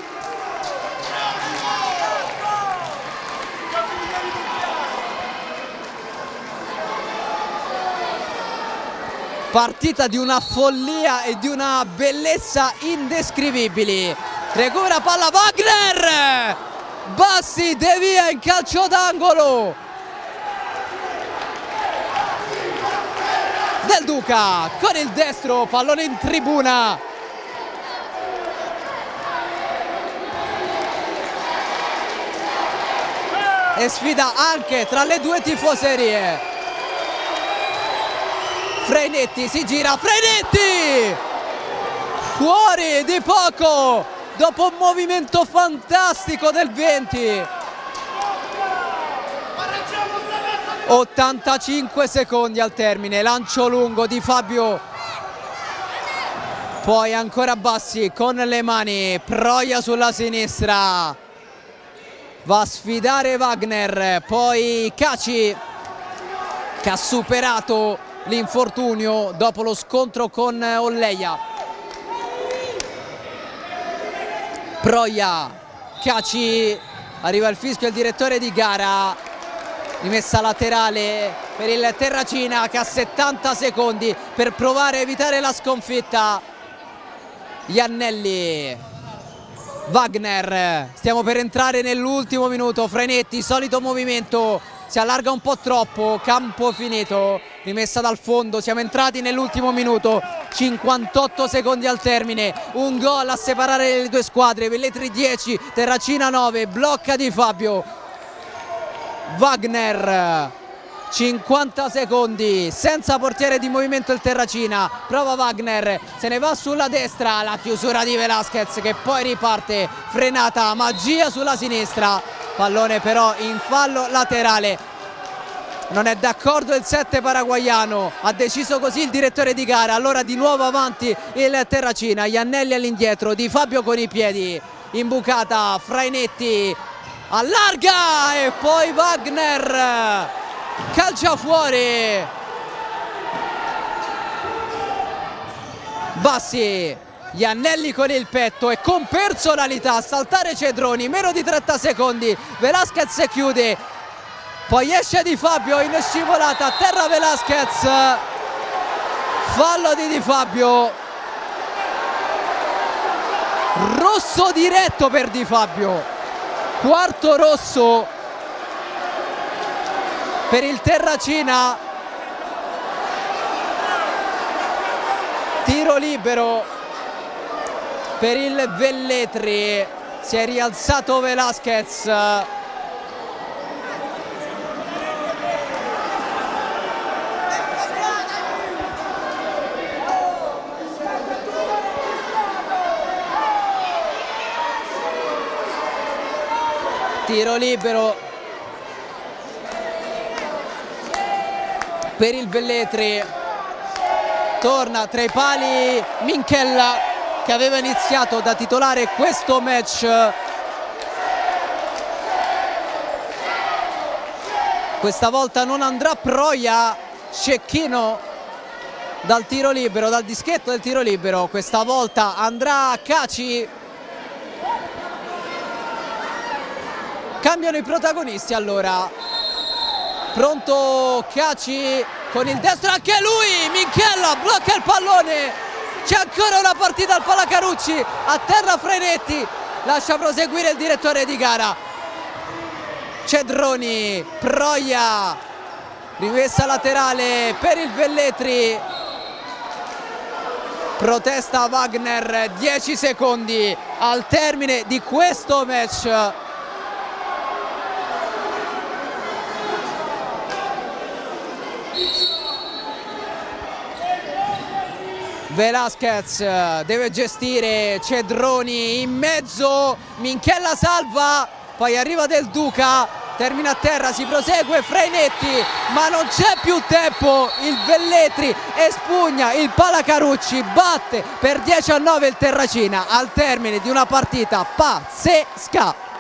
Speaker 1: Partita di una follia e di una bellezza indescrivibili. Recupera palla Wagner! Bassi devia in calcio d'angolo. Del Duca con il destro, pallone in tribuna. E sfida anche tra le due tifoserie. Freinetti si gira, Freinetti! Fuori di poco dopo un movimento fantastico del 20. 85 secondi al termine, lancio lungo di Fabio, poi ancora Bassi con le mani, Proia sulla sinistra, va a sfidare Wagner, poi Caci che ha superato l'infortunio dopo lo scontro con Olleia. Proia, Caci, arriva il fischio del direttore di gara. Rimessa laterale per il Terracina che ha 70 secondi per provare a evitare la sconfitta. Iannelli, Wagner, stiamo per entrare nell'ultimo minuto. Freinetti, solito movimento, si allarga un po' troppo, campo finito, rimessa dal fondo, siamo entrati nell'ultimo minuto, 58 secondi al termine, un gol a separare le due squadre. Velletri 10, Terracina 9, blocca di Fabio. Wagner, 50 secondi, senza portiere di movimento il Terracina, prova Wagner, se ne va sulla destra, la chiusura di Velasquez che poi riparte, frenata, magia sulla sinistra, pallone però in fallo laterale. Non è d'accordo il 7 paraguaiano, ha deciso così il direttore di gara, allora di nuovo avanti il Terracina, Iannelli all'indietro, Di Fabio con i piedi, imbucata, Freinetti, allarga e poi Wagner calcia fuori. Bassi, Iannelli con il petto e con personalità, saltare Cedroni, meno di 30 secondi, Velasquez chiude, poi esce Di Fabio in scivolata, a terra Velasquez, fallo di Di Fabio, rosso diretto per Di Fabio. Quarto rosso per il Terracina, tiro libero per il Velletri, si è rialzato Velasquez. Tiro libero per il Velletri, torna tra i pali Minchella che aveva iniziato da titolare questo match. Questa volta non andrà Proia, Cecchino dal tiro libero, dal dischetto del tiro libero, questa volta andrà Caci. Cambiano i protagonisti allora, pronto Caci con il destro, anche lui, Minchella blocca il pallone, c'è ancora una partita al Palacarucci, a terra Freinetti, lascia proseguire il direttore di gara. Cedroni, Proia, rimessa laterale per il Velletri, protesta Wagner, 10 secondi al termine di questo match. Velasquez deve gestire Cedroni in mezzo, Minchella salva, poi arriva Del Duca, termina a terra, si prosegue, Freinetti, ma non c'è più tempo, il Velletri espugna il Palacarucci, batte per 10-9 il Terracina al termine di una partita pazzesca.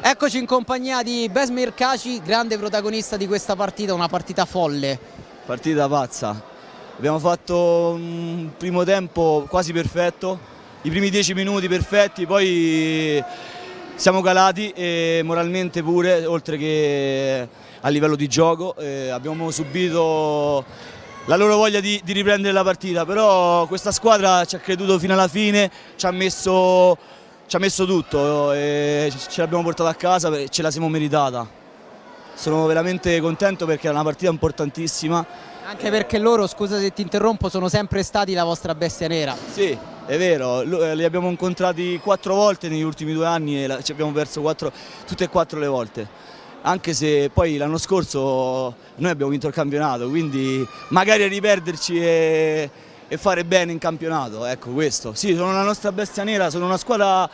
Speaker 1: Eccoci in compagnia di Besmir Kaci, grande protagonista di questa partita, una partita folle.
Speaker 3: Partita pazza. Abbiamo fatto un primo tempo quasi perfetto, i primi 10 minuti perfetti, poi siamo calati e moralmente pure, oltre che a livello di gioco. Abbiamo subito la loro voglia di riprendere la partita, però questa squadra ci ha creduto fino alla fine, ci ha messo tutto e ce l'abbiamo portata a casa e ce la siamo meritata. Sono veramente contento perché è una partita importantissima.
Speaker 1: Anche perché loro, scusa se ti interrompo, sono sempre stati la vostra bestia nera.
Speaker 3: Sì, è vero, li abbiamo incontrati 4 volte negli ultimi 2 anni e ci abbiamo perso tutte e 4 le volte. Anche se poi l'anno scorso noi abbiamo vinto il campionato, quindi magari riperderci e fare bene in campionato, ecco questo. Sì, sono la nostra bestia nera, sono una squadra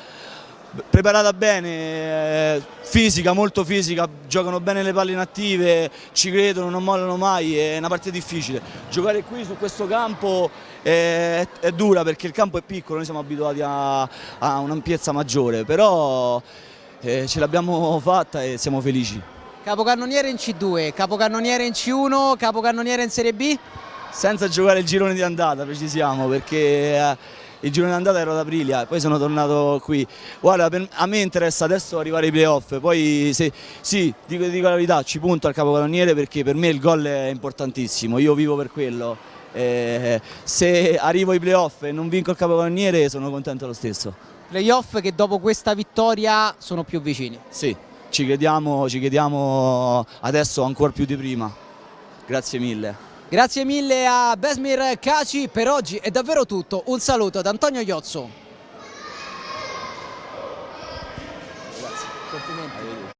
Speaker 3: preparata bene, fisica, molto fisica, giocano bene le palle inattive, ci credono, non mollano mai, è una partita difficile. Giocare qui su questo campo è dura perché il campo è piccolo, noi siamo abituati a un'ampiezza maggiore, però ce l'abbiamo fatta e siamo felici.
Speaker 1: Capocannoniere in C2, capocannoniere in C1, capocannoniere in Serie B?
Speaker 3: Senza giocare il girone di andata, precisiamo, perché il girone di andata ero ad Aprilia, poi sono tornato qui. Guarda, a me interessa adesso arrivare ai playoff, poi sì, dico la verità, ci punto al capocannoniere perché per me il gol è importantissimo, io vivo per quello. Se arrivo ai playoff e non vinco il capocannoniere sono contento lo stesso.
Speaker 1: Playoff che dopo questa vittoria sono più vicini.
Speaker 3: Sì, ci crediamo adesso ancora più di prima. Grazie mille.
Speaker 1: Grazie mille a Besmir Kaci, per oggi è davvero tutto, un saluto da Antonio Iozzo.
Speaker 3: Grazie.
Speaker 1: Complimenti.